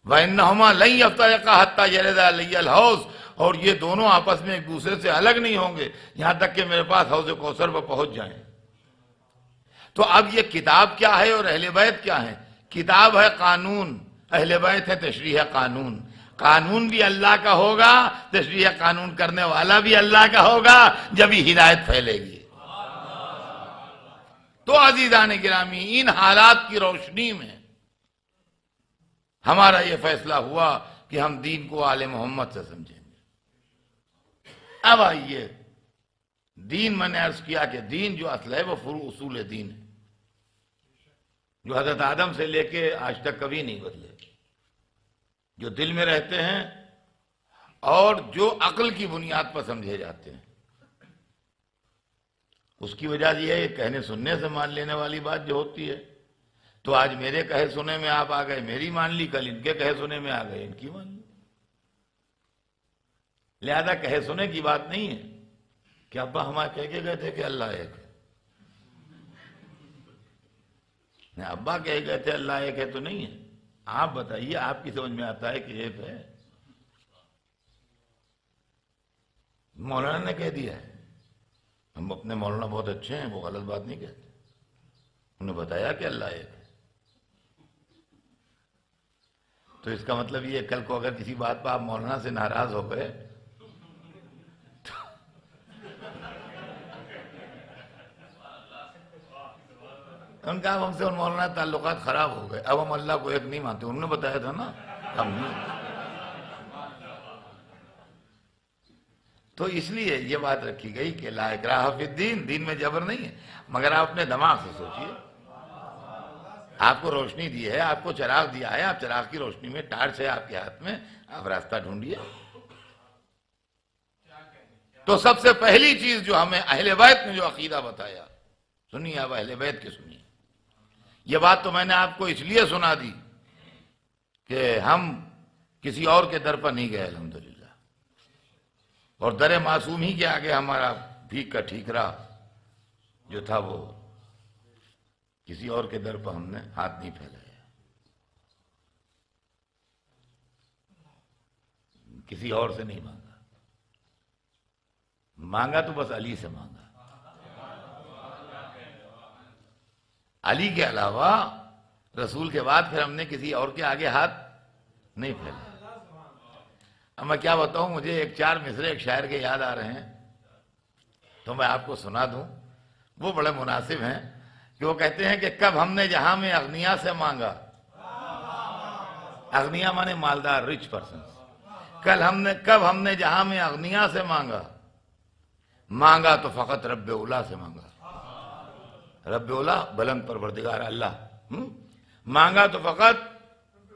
وَإِنَّهُمَا لَن يَفْتَرِقَا حَتَّى يَرِدَ عَلَيَّ الْحَوْض، اور یہ دونوں آپس میں ایک دوسرے سے الگ نہیں ہوں گے یہاں تک کہ میرے پاس حوض کوثر پر پہنچ جائیں۔ تو اب یہ کتاب کیا ہے اور اہل بیت کیا ہے؟ کتاب ہے قانون، اہل بیت ہے تشریح قانون۔ قانون بھی اللہ کا ہوگا، تشریح قانون کرنے والا بھی اللہ کا ہوگا، جب ہی ہدایت پھیلے گی۔ تو عزیزان گرامی، ان حالات کی روشنی میں ہمارا یہ فیصلہ ہوا کہ ہم دین کو آل محمد سے سمجھیں گے۔ اب آئیے، دین میں نے عرض کیا کہ دین جو اصل ہے وہ فروع اصول دین ہے، جو حضرت آدم سے لے کے آج تک کبھی نہیں بدلے، جو دل میں رہتے ہیں اور جو عقل کی بنیاد پر سمجھے جاتے ہیں۔ اس کی وجہ یہ ہے کہ کہنے سننے سے مان لینے والی بات جو ہوتی ہے، تو آج میرے کہے سنے میں آپ آ گئے، میری مان لی، کل ان کے کہے سنے میں آ گئے، ان کی مان لی۔ لہذا کہے سنے کی بات نہیں ہے کہ ابا ہمارے کہہ کے گئے تھے کہ اللہ ایک ہے، ابا کہہ گئے تھے اللہ ایک ہے تو نہیں ہے۔ آپ بتائیے، آپ کی سمجھ میں آتا ہے کہ ایک ہے؟ مولانا نے کہہ دیا ہے، ہم اپنے مولانا بہت اچھے ہیں، وہ غلط بات نہیں کہتے، انہوں نے بتایا کہ اللہ ایک ہے۔ تو اس کا مطلب یہ کل کو اگر کسی بات پر آپ مولانا سے ناراض ہو گئے ان کا ہم سے ان مولانا تعلقات خراب ہو گئے، اب ہم اللہ کو ایک نہیں مانتے، انہوں نے بتایا تھا نا، ہم نہیں۔ تو اس لیے یہ بات رکھی گئی کہ لا اکراہ فی الدین، دین میں جبر نہیں ہے، مگر آپ اپنے دماغ سے سوچئے۔ آپ کو روشنی دی ہے، آپ کو چراغ دیا ہے، آپ چراغ کی روشنی میں، ٹارچ ہے آپ کے ہاتھ میں، آپ راستہ ڈھونڈیے۔ تو سب سے پہلی چیز جو ہمیں اہل بیت نے جو عقیدہ بتایا، سنیے اب اہل بیت کے سنیے۔ یہ بات تو میں نے آپ کو اس لیے سنا دی کہ ہم کسی اور کے در پر نہیں گئے الحمدللہ، اور در معصوم ہی کے آگے ہمارا بھیک کا ٹھیکرا جو تھا وہ کسی اور کے در پر ہم نے ہاتھ نہیں پھیلایا، کسی اور سے نہیں مانگا، مانگا تو بس علی سے مانگا، علی کے علاوہ رسول کے بعد پھر ہم نے کسی اور کے آگے ہاتھ نہیں پھیلا۔ اب میں کیا بتاؤں، مجھے ایک 4 مصرے ایک شاعر کے یاد آ رہے ہیں، تو میں آپ کو سنا دوں، وہ بڑے مناسب ہیں، کہ وہ کہتے ہیں کہ کب ہم نے جہاں میں اغنیا سے مانگا، اغنیا مانے مالدار، رچ پرسنس، کب ہم نے جہاں میں اغنیا سے مانگا، مانگا تو فقط رب اولا سے مانگا، رب اولا بلند پروردگار اللہ، مانگا تو فقط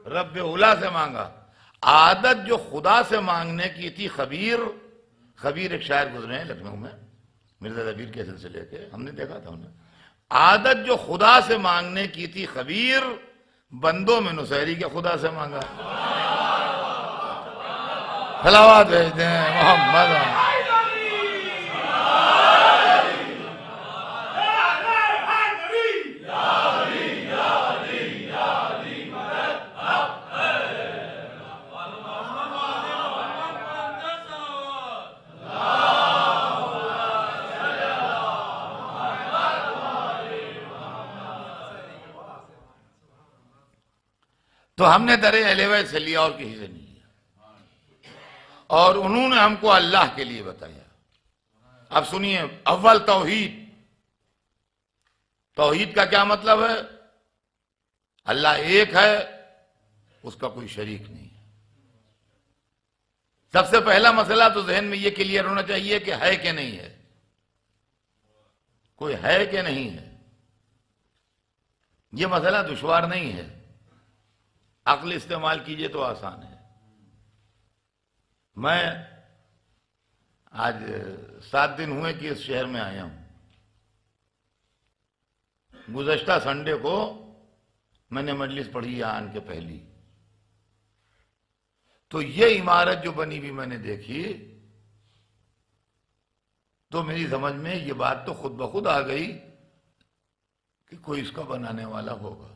رب اولا سے مانگا۔ عادت جو خدا سے مانگنے کی تھی، خبیر ایک شاعر گزرے ہیں لکھنؤ میں، مرزا دبیر کے سلسلے کے، ہم نے دیکھا تھا انہیں، عادت جو خدا سے مانگنے کی تھی خبیر، بندوں میں نصیری کے خدا سے مانگا۔ صلوات بھیجتے ہیں محمد۔ تو ہم نے در اہل بیت سے لیا اور کسی سے نہیں لیا، اور انہوں نے ہم کو اللہ کے لیے بتایا۔ اب سنیے، اول توحید، توحید کا کیا مطلب ہے؟ اللہ ایک ہے، اس کا کوئی شریک نہیں ہے۔ سب سے پہلا مسئلہ تو ذہن میں یہ کلیئر ہونا چاہیے کہ ہے کہ نہیں ہے، کوئی ہے کہ نہیں ہے۔ یہ مسئلہ دشوار نہیں ہے، عقل استعمال کیجئے تو آسان ہے۔ میں آج 7 دن ہوئے کہ اس شہر میں آیا ہوں۔ گزشتہ سنڈے کو میں نے مجلس پڑھی یہاں آن کے پہلی، تو یہ عمارت جو بنی بھی میں نے دیکھی، تو میری سمجھ میں یہ بات تو خود بخود آ گئی کہ کوئی اس کا بنانے والا ہوگا،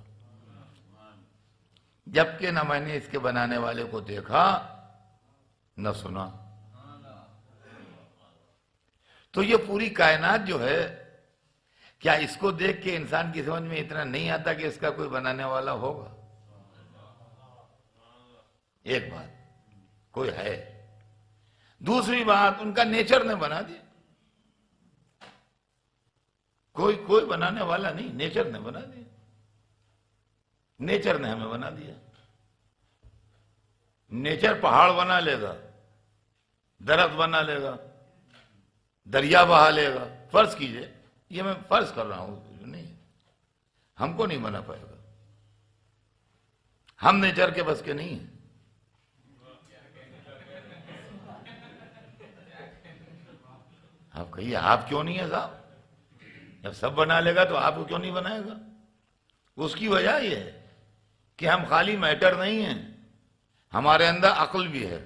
جبکہ نہ میں نے اس کے بنانے والے کو دیکھا نہ سنا۔ تو یہ پوری کائنات جو ہے، کیا اس کو دیکھ کے انسان کی سمجھ میں اتنا نہیں آتا کہ اس کا کوئی بنانے والا ہوگا؟ ایک بات، کوئی ہے۔ دوسری بات، ان کا نیچر نے بنا دیا، کوئی بنانے والا نہیں، نیچر نے بنا دیا، نیچر نے ہمیں بنا دیا۔ نیچر پہاڑ بنا لے گا، درخت بنا لے گا، دریا بہا لے گا، فرض کیجئے، یہ میں فرض کر رہا ہوں، نہیں ہم کو نہیں بنا پائے گا، ہم نیچر کے بس کے نہیں ہیں۔ آپ کہیے آپ کیوں نہیں ہے صاحب؟ جب سب بنا لے گا تو آپ کو کیوں نہیں بنائے گا؟ اس کی وجہ یہ ہے کہ ہم خالی میٹر نہیں ہیں، ہمارے اندر عقل بھی ہے،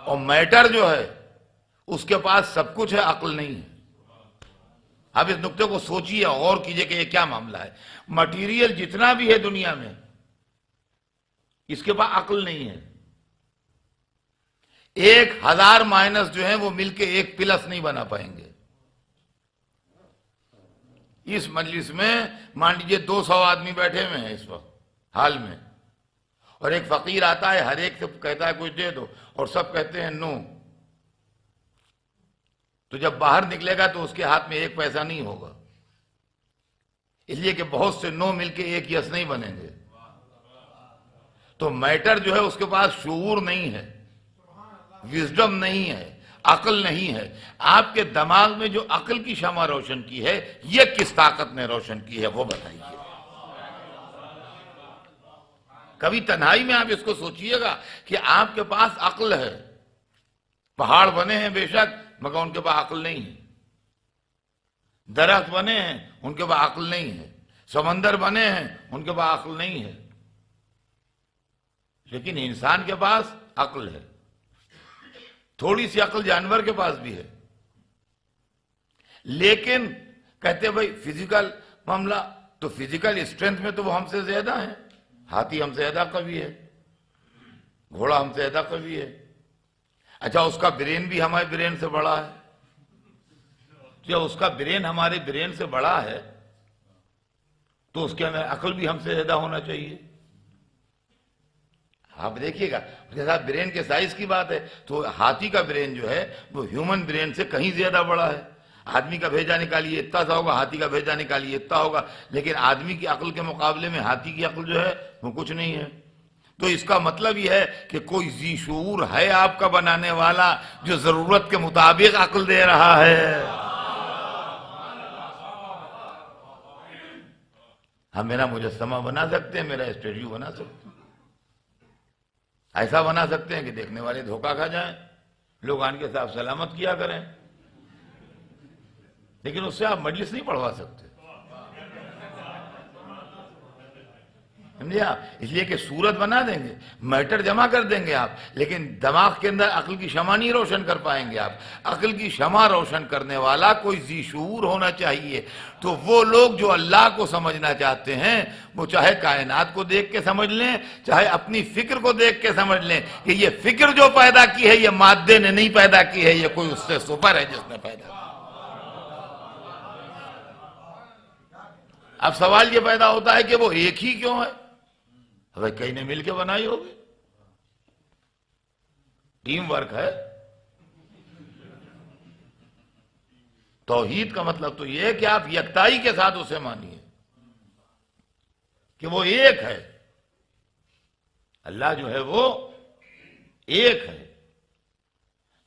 اور میٹر جو ہے اس کے پاس سب کچھ ہے، عقل نہیں ہے۔ اب اس نقطے کو سوچیے، غور کیجئے کہ یہ کیا معاملہ ہے۔ مٹیریل جتنا بھی ہے دنیا میں، اس کے پاس عقل نہیں ہے۔ 1000 مائنس جو ہیں وہ مل کے ایک پلس نہیں بنا پائیں گے۔ اس مجلس میں مان لیجئے 200 آدمی بیٹھے ہوئے ہیں اس وقت حال میں، اور ایک فقیر آتا ہے، ہر ایک سے کہتا ہے کچھ دے دو، اور سب کہتے ہیں نو، تو جب باہر نکلے گا تو اس کے ہاتھ میں 1 پیسہ نہیں ہوگا، اس لیے کہ بہت سے نو مل کے ایک یس نہیں بنیں گے۔ تو میٹر جو ہے اس کے پاس شعور نہیں ہے، وزڈم نہیں ہے، عقل نہیں ہے۔ آپ کے دماغ میں جو عقل کی شمع روشن کی ہے، یہ کس طاقت نے روشن کی ہے وہ بتائیے۔ کبھی تنہائی میں آپ اس کو سوچئے گا کہ آپ کے پاس عقل ہے۔ پہاڑ بنے ہیں بے شک، مگر ان کے پاس عقل نہیں ہے۔ درخت بنے ہیں، ان کے پاس عقل نہیں ہے۔ سمندر بنے ہیں، ان کے پاس عقل نہیں ہے۔ لیکن انسان کے پاس عقل ہے، تھوڑی سی عقل جانور کے پاس بھی ہے۔ لیکن کہتے ہیں بھائی فزیکل معاملہ، تو فزیکل اسٹرینتھ میں تو وہ ہم سے زیادہ ہیں۔ ہاتھی ہم سے زیادہ قوی ہے، گھوڑا ہم سے زیادہ قوی ہے۔ اچھا، اس کا برین بھی ہمارے برین سے بڑا ہے۔ جب اس کا برین ہمارے برین سے بڑا ہے تو اس کے اندر عقل بھی ہم سے زیادہ ہونا چاہیے۔ آپ دیکھیے گا اس کے ساتھ برین کے سائز کی بات ہے تو ہاتھی کا برین جو ہے وہ ہیومن برین سے کہیں زیادہ بڑا ہے. آدمی کا بھیجا نکالیے اتنا سا ہوگا، ہاتھی کا بھیجا نکالیے اتنا ہوگا، لیکن آدمی کی عقل کے مقابلے میں ہاتھی کی عقل جو ہے وہ کچھ نہیں ہے. تو اس کا مطلب یہ ہے کہ کوئی ذی شعور ہے آپ کا بنانے والا جو ضرورت کے مطابق عقل دے رہا ہے. ہم میرا مجسمہ بنا سکتے ہیں، میرا اسٹیچو بنا سکتے ہیں، ایسا بنا سکتے ہیں کہ دیکھنے والے دھوکہ کھا جائیں، لوگ آن کے ساتھ سلامت کیا کریں، لیکن اس سے آپ مجلس نہیں پڑھوا سکتے. سمجھے آپ؟ اس لیے کہ صورت بنا دیں گے، میٹر جمع کر دیں گے آپ، لیکن دماغ کے اندر عقل کی شمع نہیں روشن کر پائیں گے آپ. عقل کی شمع روشن کرنے والا کوئی ذی شعور ہونا چاہیے. تو وہ لوگ جو اللہ کو سمجھنا چاہتے ہیں وہ چاہے کائنات کو دیکھ کے سمجھ لیں، چاہے اپنی فکر کو دیکھ کے سمجھ لیں کہ یہ فکر جو پیدا کی ہے یہ مادے نے نہیں پیدا کی ہے، یہ کوئی اس سے سپر ہے جس نے پیدا کی. اب سوال یہ پیدا ہوتا ہے کہ وہ ایک ہی کیوں ہے؟ بھائی کئی نے مل کے بنائی ہوگی، ٹیم ورک ہے. توحید کا مطلب تو یہ ہے کہ آپ یکتائی کے ساتھ اسے مانیے کہ وہ ایک ہے. اللہ جو ہے وہ ایک ہے،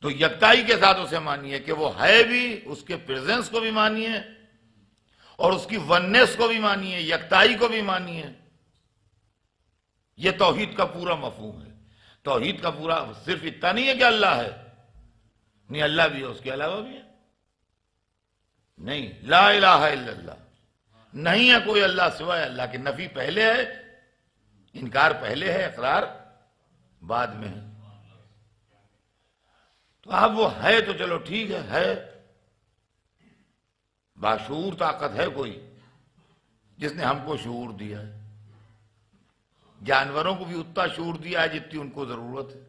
تو یکتائی کے ساتھ اسے مانیے کہ وہ ہے بھی، اس کے پریزنس کو بھی مانیے اور اس کی وننس کو بھی مانیے، یکتائی کو بھی مانیے. یہ توحید کا پورا مفہوم ہے. توحید کا پورا صرف اتنا نہیں ہے کہ اللہ ہے، نہیں، اللہ بھی ہے، اس کے علاوہ بھی ہے. نہیں، لا الہ الا اللہ، نہیں ہے کوئی اللہ سوائے اللہ کی. نفی پہلے ہے، انکار پہلے ہے، اقرار بعد میں ہے. تو اب وہ ہے تو چلو ٹھیک ہے. باشعور طاقت ہے کوئی جس نے ہم کو شعور دیا ہے. جانوروں کو بھی اتنا شعور دیا ہے جتنی ان کو ضرورت ہے،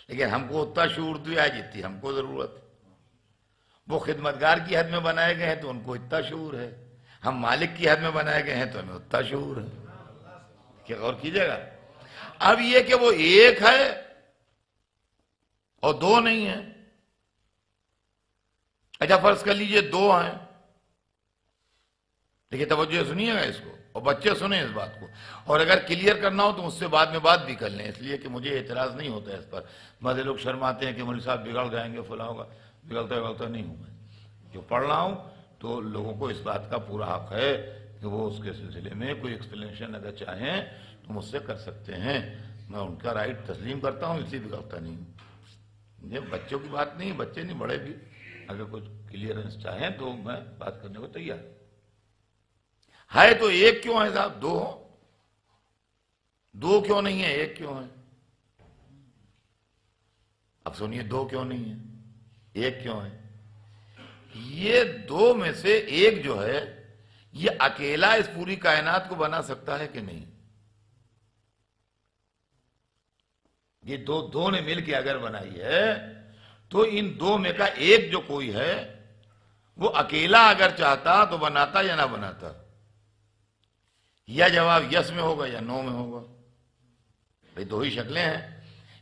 لیکن ہم کو اتنا شعور دیا ہے جتنی ہم کو ضرورت ہے. وہ خدمتگار کی حد میں بنائے گئے ہیں تو ان کو اتنا شعور ہے، ہم مالک کی حد میں بنائے گئے ہیں تو ہمیں اتنا شعور ہے. کیا غور کیجئے گا. اب یہ کہ وہ ایک ہے اور دو نہیں ہے. اچھا فرض کر لیجئے دو ہیں، لیکن توجہ سنیے گا اس کو، اور بچے سنیں اس بات کو، اور اگر کلیئر کرنا ہو تو مجھ سے بعد میں بات بھی کر لیں، اس لیے کہ مجھے اعتراض نہیں ہوتا ہے اس پر. بعض لوگ شرماتے ہیں کہ مولوی صاحب بگڑ جائیں گے، فلاں ہوگا. بگڑتا نہیں ہوں میں، جو پڑھ رہا ہوں تو لوگوں کو اس بات کا پورا حق ہے کہ وہ اس کے سلسلے میں کوئی ایکسپلینیشن اگر چاہیں تو مجھ سے کر سکتے ہیں. میں ان کا رائٹ تسلیم کرتا ہوں، اس لیے بگڑتا نہیں ہوں. یہ بچوں کی بات نہیں، بچے نہیں بڑے بھی اگر کچھ کلیئرنس چاہیں تو میں بات کرنے کو تیار. ہے تو ایک کیوں ہے صاحب؟ دو ہوں، دو کیوں نہیں ہے، ایک کیوں ہے؟ اب سنیے، دو کیوں نہیں ہے، ایک کیوں ہے؟ یہ دو میں سے ایک جو ہے یہ اکیلا اس پوری کائنات کو بنا سکتا ہے کہ نہیں؟ یہ دو نے مل کے اگر بنائی ہے تو ان دو میں کا ایک جو کوئی ہے وہ اکیلا اگر چاہتا تو بناتا یا نہ بناتا؟ یا جواب یس میں ہوگا یا نو میں ہوگا. بھئی دو ہی شکلیں ہیں.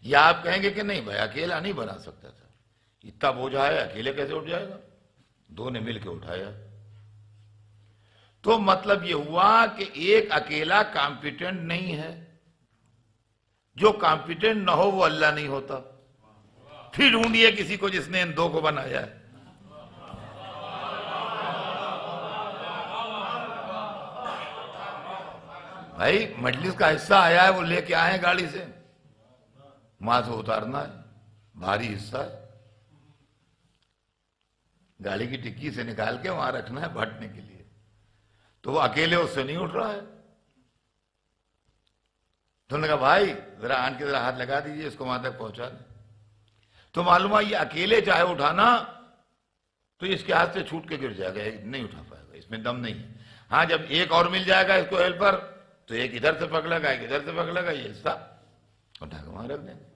یا آپ کہیں گے کہ نہیں بھائی اکیلا نہیں بنا سکتا تھا، اتنا بوجھا ہے اکیلے کیسے اٹھ جائے گا، دو نے مل کے اٹھایا. تو مطلب یہ ہوا کہ ایک اکیلا کمپیٹنٹ نہیں ہے. جو کمپیٹنٹ نہ ہو وہ اللہ نہیں ہوتا. پھر ڈھونڈیے کسی کو جس نے ان دو کو بنایا ہے. بھائی مجلس کا حصہ آیا ہے وہ لے کے آئے گاڑی سے، وہاں سے اتارنا ہے، بھاری حصہ ہے، گاڑی کی ٹکی سے نکال کے وہاں رکھنا ہے بھٹنے کے لیے. تو وہ اکیلے اس سے نہیں اٹھ رہا ہے. تو انہوں نے کہا بھائی ذرا آن کے ذرا ہاتھ لگا دیجئے، اس کو وہاں تک پہنچا دیں. تو معلوم ہے یہ اکیلے چاہے اٹھانا تو اس کے ہاتھ سے چھوٹ کے گر جائے گا، نہیں اٹھا پائے گا، اس میں دم نہیں ہے. ہاں جب ایک اور مل جائے گا اس کو ہیلپر تو ایک ادھر سے پکڑے گا، ایک ادھر سے پکڑے گا، یہ حصہ اٹھا کے وہاں رکھ دیں گے.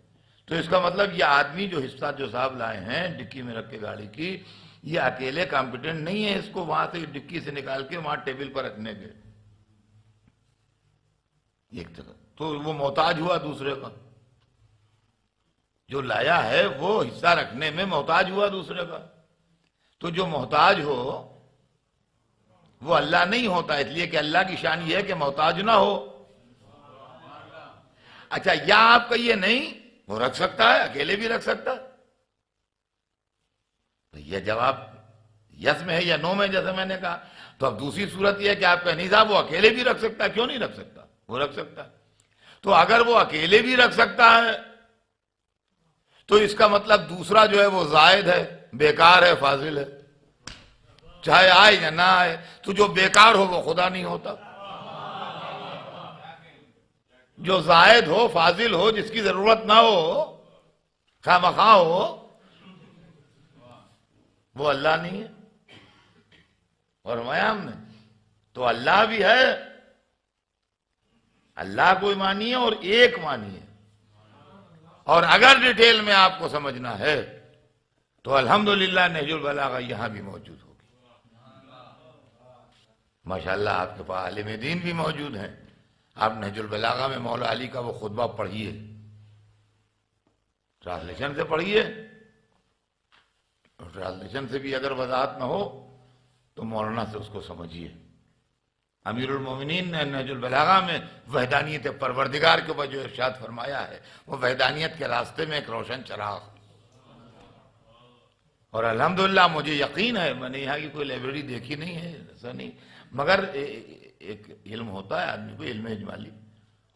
تو اس کا مطلب یہ آدمی جو حصہ جو صاحب لائے ہیں ڈکی میں رکھ کے گاڑی کی، یہ اکیلے کمپیٹنٹ نہیں ہے اس کو وہاں سے ڈکی سے نکال کے وہاں ٹیبل پر رکھنے کے. ایک طرح تو وہ محتاج ہوا دوسرے کا، جو لایا ہے وہ حصہ رکھنے میں محتاج ہوا دوسرے کا. تو جو محتاج ہو وہ اللہ نہیں ہوتا، اس لیے کہ اللہ کی شان یہ ہے کہ محتاج نہ ہو. اچھا، یا آپ کہیے نہیں وہ رکھ سکتا ہے، اکیلے بھی رکھ سکتا ہے. یہ جواب یس میں ہے یا نو میں، جیسے میں نے کہا. تو اب دوسری صورت یہ ہے کہ آپ کہیں نہیں صاحب وہ اکیلے بھی رکھ سکتا ہے. کیوں نہیں رکھ سکتا؟ وہ رکھ سکتا ہے. تو اگر وہ اکیلے بھی رکھ سکتا ہے تو اس کا مطلب دوسرا جو ہے وہ زائد ہے، بیکار ہے، فاضل ہے، چاہے آئے یا نہ آئے. تو جو بیکار ہو وہ خدا نہیں ہوتا. جو زائد ہو، فاضل ہو، جس کی ضرورت نہ ہو، خواہ مخواہ ہو، وہ اللہ نہیں ہے. اور ہم نے تو اللہ بھی ہے، اللہ کو مانیے اور ایک مانیے. اور اگر ڈیٹیل میں آپ کو سمجھنا ہے تو الحمدللہ نہج البلاغہ یہاں بھی موجود ہوگی. ماشاءاللہ آپ کے پاس عالم دین بھی موجود ہیں. آپ نہج البلاغہ میں مولا علی کا وہ خطبہ پڑھیے، ٹرانسلیشن سے پڑھیے. ٹرانسلیشن سے بھی اگر وضاحت نہ ہو تو مولانا سے اس کو سمجھیے. امیر المومنین نے نہج البلاغہ میں وحدانیت پروردگار کے اوپر جو ارشاد فرمایا ہے وہ وحدانیت کے راستے میں ایک روشن چراغ. اور الحمدللہ مجھے یقین ہے، میں نے یہاں کی کوئی لائبریری دیکھی نہیں ہے، ایسا نہیں، مگر ایک علم ہوتا ہے آدمی کو، علم اجمالی.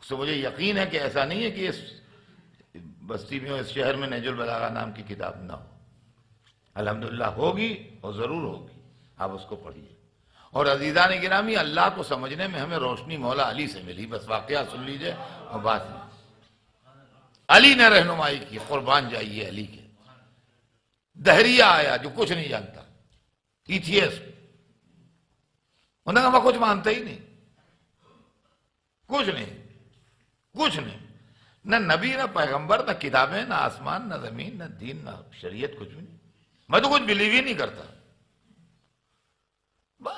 اس سے مجھے یقین ہے کہ ایسا نہیں ہے کہ اس بستی میں، اس شہر میں نہج البلاغہ نام کی کتاب نہ ہو. الحمدللہ ہوگی اور ضرور ہوگی. آپ اس کو پڑھیے. اور عزیزان گرامی، اللہ کو سمجھنے میں ہمیں روشنی مولا علی سے ملی. بس واقعہ سن لیجئے اور بات نہیں. علی نے رہنمائی کی، قربان جائیے علی کے. دہریہ آیا جو کچھ نہیں جانتا، ایتھیسٹ، انہوں نے کہا میں کچھ مانتا ہی نہیں، کچھ نہیں، نہ نبی، نہ پیغمبر، نہ کتابیں، نہ آسمان، نہ زمین، نہ دین، نہ شریعت، کچھ بھی نہیں. میں تو کچھ بلیو ہی نہیں کرتا.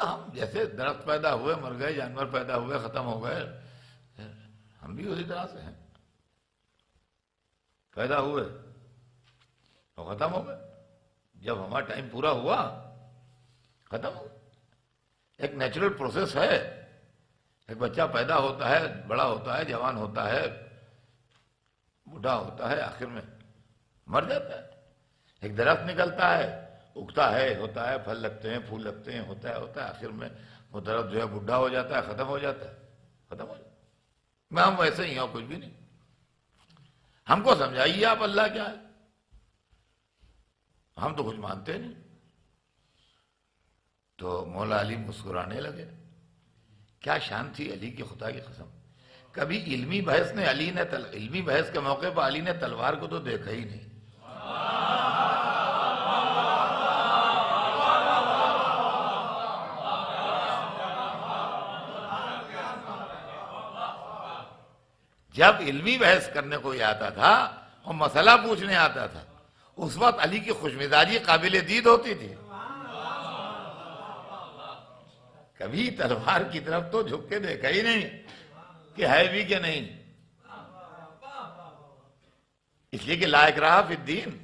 ہم جیسے درخت پیدا ہوئے، مر گئے، جانور پیدا ہوئے، ختم ہو گئے، ہم بھی اسی طرح سے ہیں. پیدا ہوئے تو ختم ہو گئے. جب ہمارا ٹائم پورا ہوا ختم ہو گئے. ایک نیچرل پروسیس ہے. ایک بچہ پیدا ہوتا ہے، بڑا ہوتا ہے، جوان ہوتا ہے، بوڑھا ہوتا ہے، آخر میں مر جاتا ہے. ایک درخت نکلتا ہے، اگتا ہے، ہوتا ہے، پھل لگتے ہیں، پھول لگتے ہیں، ہوتا ہے، آخر میں وہ درخت جو ہے بوڑھا ہو جاتا ہے، ختم ہو جاتا ہے. میں ہم ویسے ہی ہیں اور کچھ بھی نہیں. ہم کو سمجھائیے آپ اللہ کیا ہے. ہم تو کچھ مانتے نہیں. تو مولا علی مسکرانے لگے. کیا شان تھی علی کی، خدا کی قسم. کبھی علمی بحث کے موقع پر علی نے تلوار کو تو دیکھا ہی نہیں. جب علمی بحث کرنے کو ہی آتا تھا اور مسئلہ پوچھنے آتا تھا، اس وقت علی کی خوش مزاجی قابل دید ہوتی تھی. کبھی تلوار کی طرف تو جھک کے دیکھا ہی نہیں کہ ہے بھی کہ نہیں. اس لیے کہ لا اکراہ فی الدین،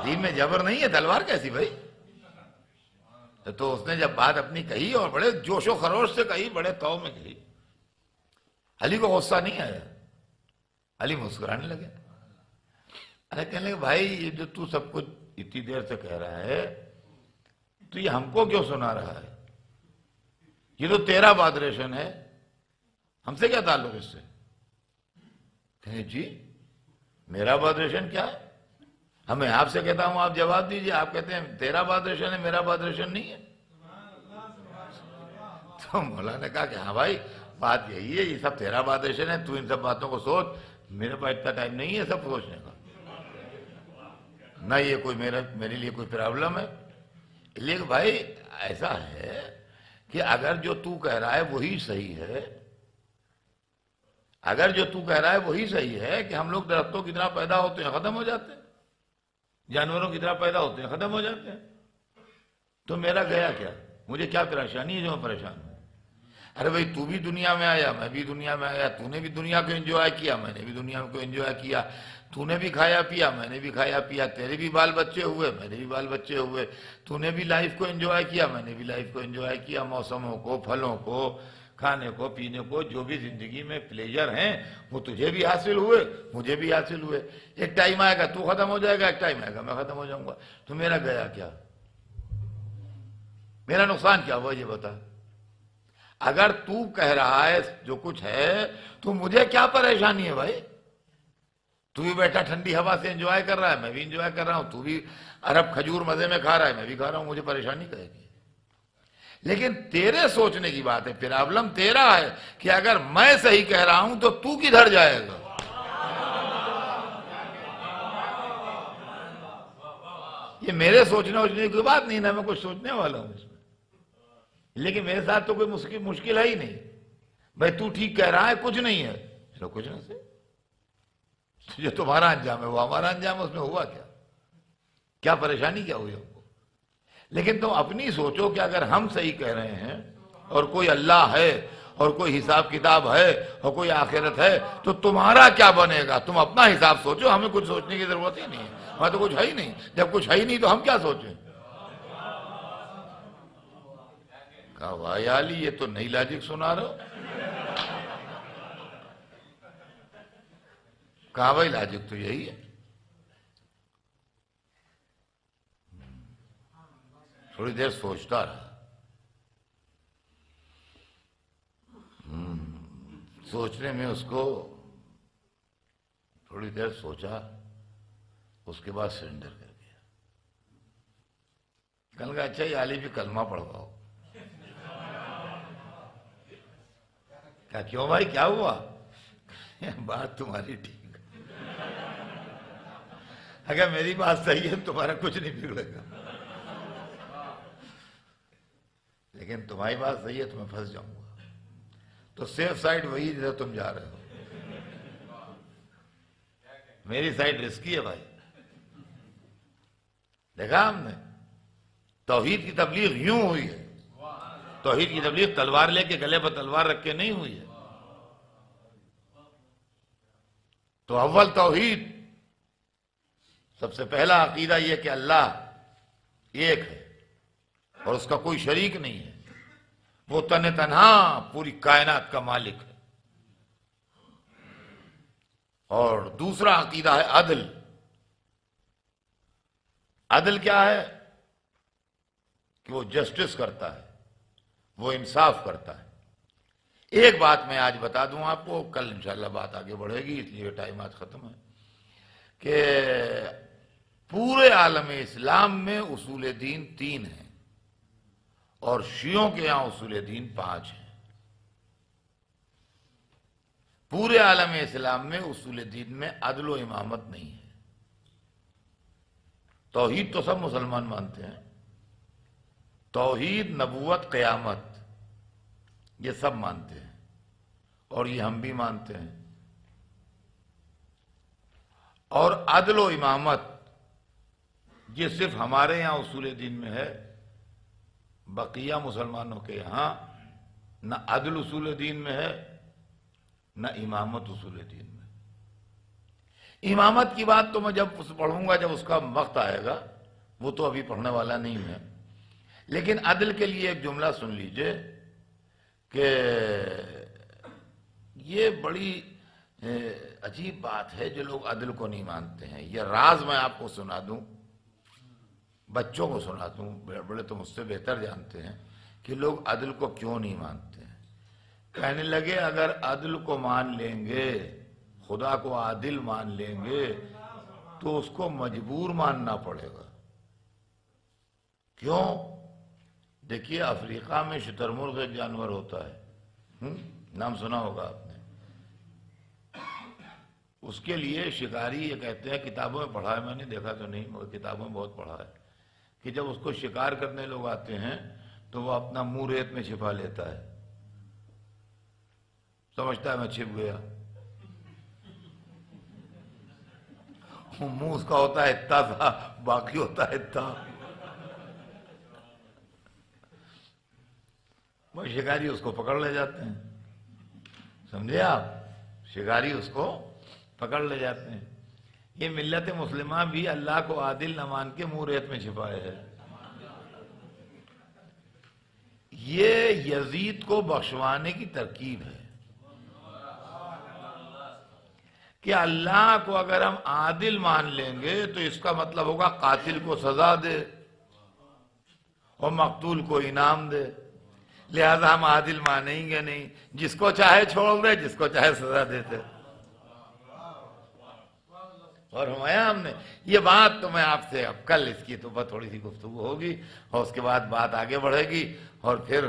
دین میں جبر نہیں ہے. تلوار کیسی بھائی؟ تو اس نے جب بات اپنی کہی اور بڑے جوش و خروش سے کہی، بڑے طو میں کہی. علی کو غصہ نہیں آیا. علی مسکرانے لگے. ارے کہنے لگے بھائی یہ جو تو سب کچھ اتنی دیر سے کہہ رہا ہے تو یہ ہم کو کیوں سنا رہا ہے؟ یہ تو تیرا بادریشن ہے، ہم سے کیا تعلق اس سے؟ کہے جی میرا بادریشن کیا ہے؟ ہمیں آپ سے کہتا ہوں آپ جواب دیجئے. آپ کہتے ہیں تیرا بادریشن ہے، میرا بادریشن نہیں ہے. تو مولا نے کہا کہ ہاں بھائی بات یہی ہے، یہ سب تیرا بادریشن ہے، تو ان سب باتوں کو سوچ. میرے پاس اتنا ٹائم نہیں ہے سب سوچنے کا، نہ یہ کوئی میرے لیے کوئی پرابلم ہے. لیکن بھائی ایسا ہے کہ اگر جو تو کہہ رہا ہے وہی صحیح ہے، اگر جو تو کہہ رہا ہے وہی صحیح ہے کہ ہم لوگ درختوں کی طرح پیدا ہوتے ہیں ختم ہو جاتے ہیں، جانوروں کی طرح پیدا ہوتے ہیں ختم ہو جاتے ہیں، تو میرا گیا کیا؟ مجھے کیا پریشانی ہے جو میں پریشان ہوں؟ ارے بھائی تو بھی دنیا میں آیا، میں بھی دنیا میں آیا، تو نے بھی دنیا کو انجوائے کیا، میں نے بھی دنیا کو انجوائے کیا، تو نے بھی کھایا پیا، میں نے بھی کھایا پیا، تیرے بھی بال بچے ہوئے، میرے بھی بال بچے ہوئے، تو نے بھی لائف کو انجوائے کیا، میں نے بھی لائف کو انجوائے کیا، موسموں کو، پھلوں کو، کھانے کو، پینے کو، جو بھی زندگی میں پلیجر ہیں وہ تجھے بھی حاصل ہوئے، مجھے بھی حاصل ہوئے۔ ایک ٹائم آئے گا تو ختم ہو جائے گا، ایک ٹائم آئے گا میں ختم ہو جاؤں گا، تو میرا گیا کیا؟ میرا نقصان کیا ہوا یہ بتا؟ اگر تو کہہ رہا ہے جو کچھ ہے تو مجھے کیا پریشانی ہے بھائی؟ تو بھی بیٹھا ٹھنڈی ہوا سے انجوائے کر رہا ہے، میں بھی انجوائے کر رہا ہوں، تو بھی ارب کھجور مزے میں کھا رہا ہے، میں بھی کھا رہا ہوں، مجھے پریشانی کہے گی؟ لیکن تیرے سوچنے کی بات ہے، پرابلم تیرا ہے کہ اگر میں صحیح کہہ رہا ہوں تو کدھر جائے گا؟ یہ میرے سوچنے ووچنے کی بات نہیں نا، میں کچھ سوچنے والا ہوں اس میں، لیکن میرے ساتھ تو کوئی مشکل ہے ہی نہیں بھائی، تو ٹھیک کہہ رہا ہے، کچھ نہیں ہے، چلو کچھ نہیں سے جو تمہارا انجام ہے وہ ہمارا انجام ہے، اس میں ہوا کیا پریشانی کیا ہوئی ہم کو؟ لیکن تم اپنی سوچو کہ اگر ہم صحیح کہہ رہے ہیں اور کوئی اللہ ہے اور کوئی حساب کتاب ہے اور کوئی آخرت ہے تو تمہارا کیا بنے گا؟ تم اپنا حساب سوچو، ہمیں کچھ سوچنے کی ضرورت ہی نہیں ہے، ہمیں تو کچھ ہے ہی نہیں، جب کچھ ہے ہی نہیں تو ہم کیا سوچیں؟ کہا بھائی علی یہ تو نئی لاجک سنا رہے ہو؟ کہا بھائی لاجک تو یہی ہے۔ تھوڑی دیر سوچتا رہا، سوچنے میں اس کو تھوڑی دیر سوچا، اس کے بعد سرنڈر کر گیا۔ کہنے لگا اچھا یہ علی بھی کلمہ پڑھواؤ۔ کہا کیوں بھائی کیا ہوا؟ بات تمہاری ٹھیک ہے، اگر میری بات صحیح ہے تمہارا کچھ نہیں بگڑے گا، لیکن تمہاری بات صحیح ہے تو میں پھنس جاؤں گا، تو سیف سائڈ وہی جدھر تم جا رہے ہو، میری سائڈ رسکی ہے بھائی۔ دیکھا ہم نے توحید کی تبلیغ یوں ہوئی ہے، توحید کی تبلیغ تلوار لے کے گلے پر تلوار رکھ کے نہیں ہوئی ہے۔ تو اول توحید، سب سے پہلا عقیدہ یہ کہ اللہ ایک ہے اور اس کا کوئی شریک نہیں ہے، وہ تنہا پوری کائنات کا مالک ہے۔ اور دوسرا عقیدہ ہے عدل۔ عدل کیا ہے؟ کہ وہ جسٹس کرتا ہے، وہ انصاف کرتا ہے۔ ایک بات میں آج بتا دوں آپ کو، کل انشاءاللہ بات آگے بڑھے گی اس لیے ٹائم آج ختم ہے، کہ پورے عالم اسلام میں اصول دین 3 ہیں اور شیعوں کے یہاں اصول دین 5 ہیں۔ پورے عالم اسلام میں اصول دین میں عدل و امامت نہیں ہے۔ توحید تو سب مسلمان مانتے ہیں، توحید، نبوت، قیامت یہ سب مانتے ہیں اور یہ ہم بھی مانتے ہیں۔ اور عدل و امامت یہ صرف ہمارے یہاں اصول دین میں ہے، بقیہ مسلمانوں کے یہاں نہ عدل اصول دین میں ہے نہ امامت اصول دین میں۔ امامت کی بات تو میں جب پڑھوں گا، جب اس کا وقت آئے گا، وہ تو ابھی پڑھنے والا نہیں ہے، لیکن عدل کے لیے ایک جملہ سن لیجئے کہ یہ بڑی عجیب بات ہے جو لوگ عدل کو نہیں مانتے ہیں۔ یہ راز میں آپ کو سنا دوں، بچوں کو سنا دوں، بڑے تو مجھ سے بہتر جانتے ہیں کہ لوگ عدل کو کیوں نہیں مانتے ہیں۔ کہنے لگے اگر عدل کو مان لیں گے، خدا کو عادل مان لیں گے تو اس کو مجبور ماننا پڑے گا۔ کیوں؟ دیکھیے افریقہ میں شتر مرغ ایک جانور ہوتا ہے، نام سنا ہوگا آپ نے۔ اس کے لیے شکاری یہ کہتے ہیں، کتابوں میں پڑھا ہے، میں نے دیکھا تو نہیں مگر کتابوں میں بہت پڑھا ہے، کہ جب اس کو شکار کرنے لوگ آتے ہیں تو وہ اپنا منہ ریت میں چھپا لیتا ہے، سمجھتا ہے میں چھپ گیا، منہ اس کا ہوتا ہے اتنا سا، باقی ہوتا ہے اتنا۔ وہ شکاری اس کو پکڑ لے جاتے ہیں، سمجھے آپ؟ شکاری اس کو پکڑ لے جاتے ہیں۔ یہ ملت مسلمہ بھی اللہ کو عادل نہ مان کے منہ ریت میں چھپائے ہے۔ یہ یزید کو بخشوانے کی ترکیب ہے کہ اللہ کو اگر ہم عادل مان لیں گے تو اس کا مطلب ہوگا قاتل کو سزا دے اور مقتول کو انعام دے، لہذا ہم عادل مانیں گے نہیں، جس کو چاہے چھوڑ دے، جس کو چاہے سزا دیتے۔ اور ہمایا ہم نے یہ بات تو میں آپ سے اب کل اس کی تو بہت تھوڑی سی گفتگو ہوگی اور اس کے بعد بات آگے بڑھے گی اور پھر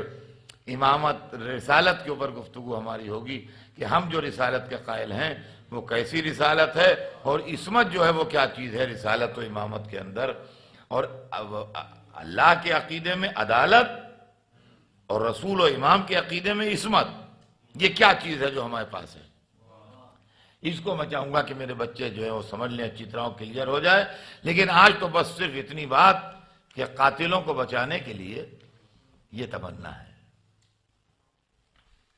امامت رسالت کے اوپر گفتگو ہماری ہوگی کہ ہم جو رسالت کے قائل ہیں وہ کیسی رسالت ہے اور عصمت جو ہے وہ کیا چیز ہے رسالت و امامت کے اندر، اور اللہ کے عقیدے میں عدالت اور رسول و امام کے عقیدے میں عصمت، یہ کیا چیز ہے جو ہمارے پاس ہے۔ اس کو میں چاہوں گا کہ میرے بچے جو ہے وہ سمجھ لیں، اچھی طرح کلیئر ہو جائے۔ لیکن آج تو بس صرف اتنی بات کہ قاتلوں کو بچانے کے لیے یہ تمنا ہے،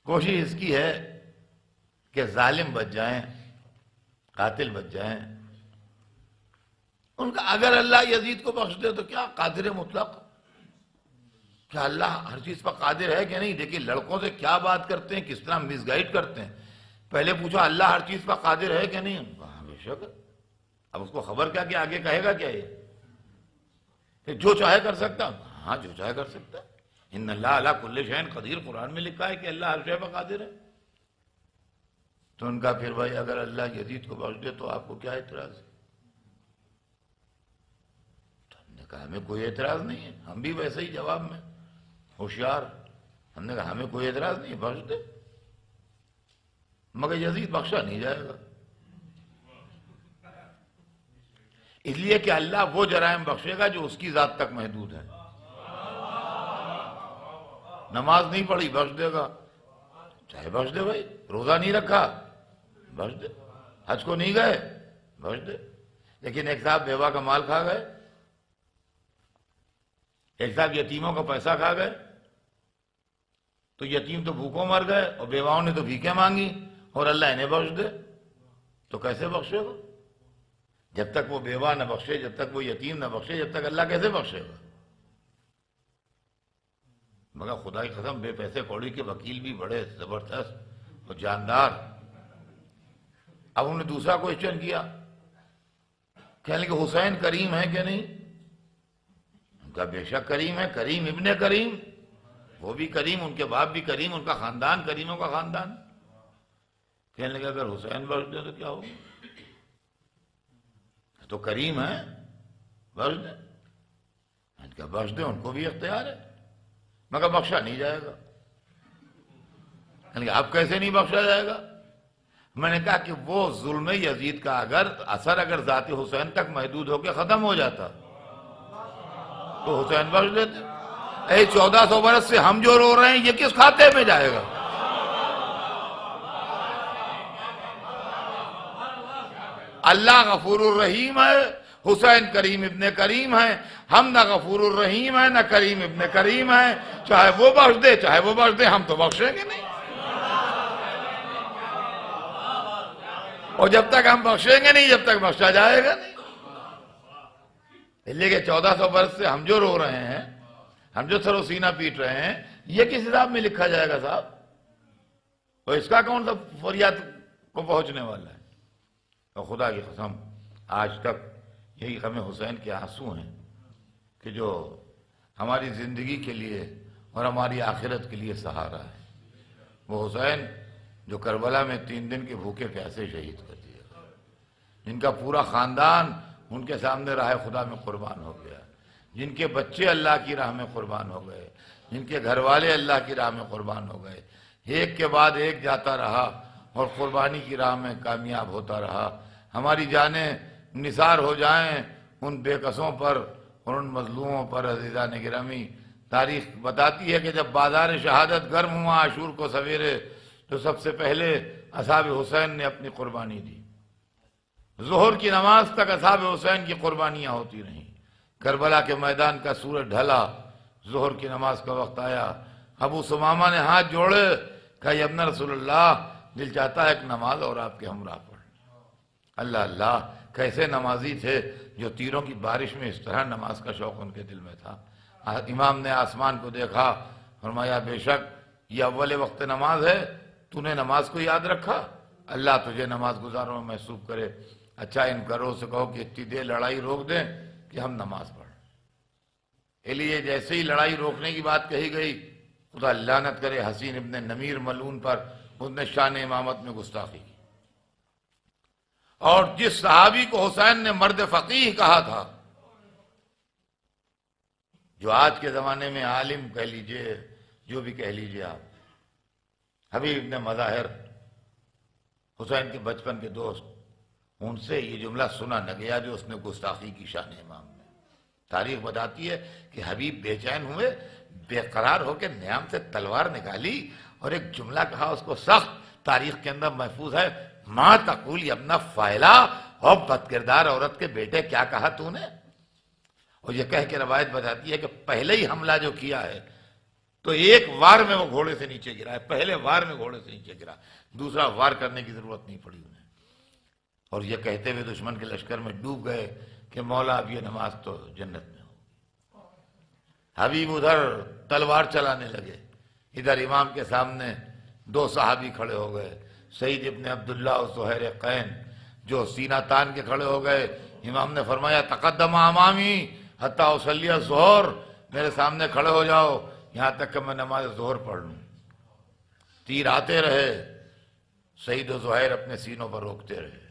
کوشش اس کی ہے کہ ظالم بچ جائیں، قاتل بچ جائیں۔ ان کا اگر اللہ یزید کو بخش دے تو کیا قادر مطلق، کیا اللہ ہر چیز پر قادر ہے کہ نہیں؟ دیکھیں لڑکوں سے کیا بات کرتے ہیں، کس طرح مس گائیڈ کرتے ہیں۔ پہلے پوچھا اللہ ہر چیز پر قادر ہے کہ نہیں؟ ہاں بے شک۔ اب اس کو خبر کیا کہ آگے کہے گا کیا یہ کہ جو چاہے کر سکتا؟ ہاں جو چاہے کر سکتا ہے۔ ان اللہ علی کل شیء قدیر، قرآن میں لکھا ہے کہ اللہ ہر شے پر قادر ہے۔ تو ان کا پھر بھائی اگر اللہ یزید کو بخش دے تو آپ کو کیا اعتراض ہے؟ تو ہم نے کہا ہمیں کوئی اعتراض نہیں ہے، ہم بھی ویسے ہی جواب میں ہوشیار، ہم نے کہا ہمیں کوئی اعتراض نہیں، بخش دے، مگر یزید بخشا نہیں جائے گا، اس لیے کہ اللہ وہ جرائم بخشے گا جو اس کی ذات تک محدود ہے۔ نماز نہیں پڑھی بخش دے گا، چاہے بخش دے بھائی، روزہ نہیں رکھا بخش دے، حج کو نہیں گئے بخش دے۔ لیکن ایک صاحب بیوہ کا مال کھا گئے، ایک صاحب یتیموں کا پیسہ کھا گئے، تو یتیم تو بھوکوں مر گئے اور بیواؤں نے تو بھیکیں مانگی اور اللہ انہیں بخش دے، تو کیسے بخشے گا؟ جب تک وہ بیوہ نہ بخشے، جب تک وہ یتیم نہ بخشے، جب تک اللہ کیسے بخشے گا؟ مگر خدا کی قسم بے پیسے کوڑی کے وکیل بھی بڑے زبردست اور جاندار۔ اب انہوں نے دوسرا کوشچن کیا، کہنے کہ حسین کریم ہے کہ نہیں؟ ان کا بے شک کریم ہے، کریم ابن کریم، وہ بھی کریم، ان کے باپ بھی کریم، ان کا خاندان کریموں کا خاندان۔ کہنے لگے اگر حسین بخش دے تو کیا ہوگا؟ تو کریم ہے بخش دے، ان کا بخش دے، ان کو بھی اختیار ہے، مگر بخشا نہیں جائے گا۔ اب کیسے نہیں بخشا جائے گا؟ میں نے کہا کہ وہ ظلم یزید کا اثر اگر ذات حسین تک محدود ہو کے ختم ہو جاتا تو حسین بخش دیتے۔ 1400 برس سے ہم جو رو رہے ہیں یہ کس کھاتے میں جائے گا؟ اللہ غفور الرحیم ہے، حسین کریم ابن کریم ہے، ہم نہ غفور الرحیم ہے نہ کریم ابن کریم ہے، چاہے وہ بخش دے چاہے وہ بخش دے، ہم تو بخشیں گے نہیں، اور جب تک ہم بخشیں گے نہیں جب تک بخشا جائے گا نہیں۔ اس لیے کہ 1400 برس سے ہم جو رو رہے ہیں، ہم جو سر و سینہ پیٹ رہے ہیں، یہ کس حساب میں لکھا جائے گا صاحب؟ اور اس کا کون سا فریاد کو پہنچنے والا ہے؟ اور خدا کی قسم آج تک یہی غم حسین کے آنسو ہیں کہ جو ہماری زندگی کے لیے اور ہماری آخرت کے لیے سہارا ہے۔ وہ حسین جو کربلا میں 3 دن کے بھوکے پیاسے شہید کر دیا، جن کا پورا خاندان ان کے سامنے راہ خدا میں قربان ہو گیا، جن کے بچے اللہ کی راہ میں قربان ہو گئے، جن کے گھر والے اللہ کی راہ میں قربان ہو گئے، ایک کے بعد ایک جاتا رہا اور قربانی کی راہ میں کامیاب ہوتا رہا۔ ہماری جانیں نثار ہو جائیں ان بے کسوں پر اور ان مظلوموں پر۔ عزیزان گرامی، تاریخ بتاتی ہے کہ جب بازار شہادت گرم ہوا عاشور کو سویرے، تو سب سے پہلے اصحاب حسین نے اپنی قربانی دی۔ ظہر کی نماز تک اصحاب حسین کی قربانیاں ہوتی رہیں۔ کربلا کے میدان کا سورج ڈھلا، ظہر کی نماز کا وقت آیا، ابو سمامہ نے ہاتھ جوڑے، کہا یا ابن رسول اللہ، دل چاہتا ہے ایک نماز اور آپ کے ہمراہ پڑھ۔ اللہ اللہ، کیسے نمازی تھے جو تیروں کی بارش میں اس طرح نماز کا شوق ان کے دل میں تھا۔ امام نے آسمان کو دیکھا، فرمایا بے شک یہ اول وقت نماز ہے، تو نے نماز کو یاد رکھا، اللہ تجھے نماز گزاروں میں محسوب کرے۔ اچھا ان گھروں سے کہو کہ اتنی دیر لڑائی روک دیں کہ ہم نماز پڑھیں۔ اس لیے جیسے ہی لڑائی روکنے کی بات کہی گئی، خدا لعنت کرے حسین ابن نمیر ملعون پر، اس نے شان امامت میں گستاخی کی۔ اور جس صحابی کو حسین نے مرد فقیہ کہا تھا، جو آج کے زمانے میں عالم کہہ لیجئے، جو بھی کہہ لیجئے آپ، حبیب ابن مظاہر، حسین کے بچپن کے دوست، ان سے یہ جملہ سنا نہ گیا جو اس نے گستاخی کی شان امام میں۔ تاریخ بتاتی ہے کہ حبیب بے چین ہوئے، بے قرار ہو کے نیام سے تلوار نکالی اور ایک جملہ کہا، اس کو سخت تاریخ کے اندر محفوظ ہے، ماں تقول یا ابن فائلہ، اور بد کردار عورت کے بیٹے کیا کہا تو نے؟ اور یہ کہہ کے روایت بتاتی ہے کہ پہلے ہی حملہ جو کیا ہے تو ایک وار میں وہ گھوڑے سے نیچے گرا ہے، پہلے وار میں گھوڑے سے نیچے گرا، دوسرا وار کرنے کی ضرورت نہیں پڑی انہیں۔ اور یہ کہتے ہوئے دشمن کے لشکر میں ڈوب گئے کہ مولا اب یہ نماز تو جنت میں ہو۔ حبیب ادھر تلوار چلانے لگے، ادھر امام کے سامنے دو صحابی کھڑے ہو گئے، سعید ابن عبداللہ اور زہیر قین، جو سینہ تان کے کھڑے ہو گئے۔ امام نے فرمایا تقدم امامی حتی اصلی الظہر، میرے سامنے کھڑے ہو جاؤ یہاں تک کہ میں نماز ظہر پڑھ لوں۔ تیر آتے رہے، سعید و زہیر اپنے سینوں پر روکتے رہے،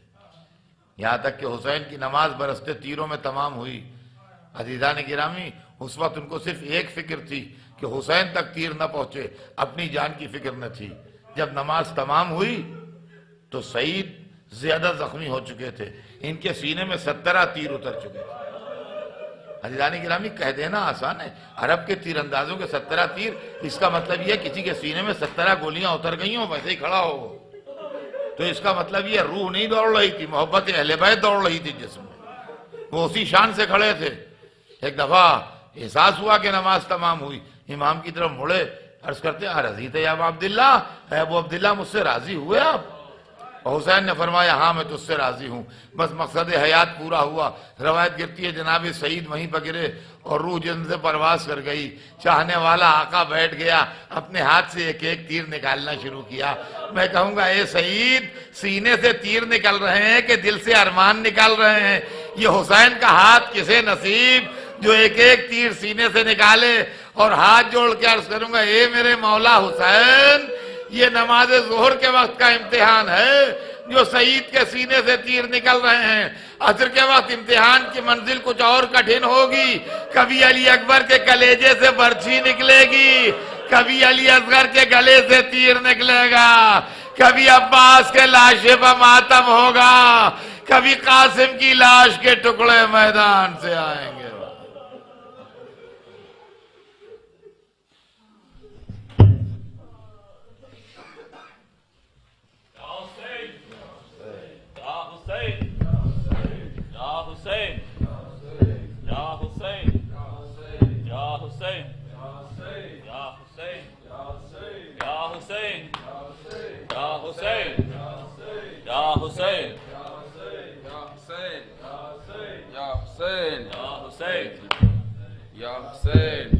یہاں تک کہ حسین کی نماز برستے تیروں میں تمام ہوئی۔ عزیزان گرامی، اس وقت ان کو صرف ایک فکر تھی کہ حسین تک تیر نہ پہنچے، اپنی جان کی فکر نہ تھی۔ جب نماز تمام ہوئی تو سعید زیادہ زخمی ہو چکے تھے، ان کے سینے میں 17 تیر اتر چکے تھے۔ عزیزان گرامی، کہہ دینا آسان ہے، عرب کے تیر اندازوں کے 17 تیر، اس کا مطلب یہ کسی کے سینے میں 17 گولیاں اتر گئی ہوں ویسے ہی کھڑا ہو، تو اس کا مطلب یہ روح نہیں دوڑ رہی تھی، محبت اہل بیت دوڑ رہی تھی جسم میں، وہ اسی شان سے کھڑے تھے۔ ایک دفعہ احساس ہوا کہ نماز تمام ہوئی، امام کی طرف مڑے، عرض کرتے ہیں رضیت یا ابو عبداللہ، اے ابو عبداللہ مجھ سے راضی ہوئے آپ؟ اور حسین نے فرمایا ہاں میں تجھ سے راضی ہوں، بس مقصد حیات پورا ہوا۔ روایت گرتی ہے جناب سعید وہیں پر گرے اور روح جن سے پرواز کر گئی، چاہنے والا آقا بیٹھ گیا، اپنے ہاتھ سے ایک ایک تیر نکالنا شروع کیا۔ میں کہوں گا اے سعید، سینے سے تیر نکل رہے ہیں کہ دل سے ارمان نکال رہے ہیں؟ یہ حسین کا ہاتھ کسے نصیب جو ایک ایک تیر سینے سے نکالے۔ اور ہاتھ جوڑ کے عرض کروں گا اے میرے مولا حسین، یہ نماز ظہر کے وقت کا امتحان ہے جو سعید کے سینے سے تیر نکل رہے ہیں۔ عصر کے وقت امتحان کی منزل کچھ اور کٹھن ہوگی، کبھی علی اکبر کے کلیجے سے برچھی نکلے گی، کبھی علی اصغر کے گلے سے تیر نکلے گا، کبھی عباس کے لاشے پر ماتم ہوگا، کبھی قاسم کی لاش کے ٹکڑے میدان سے آئیں گے۔ Ya Hussein.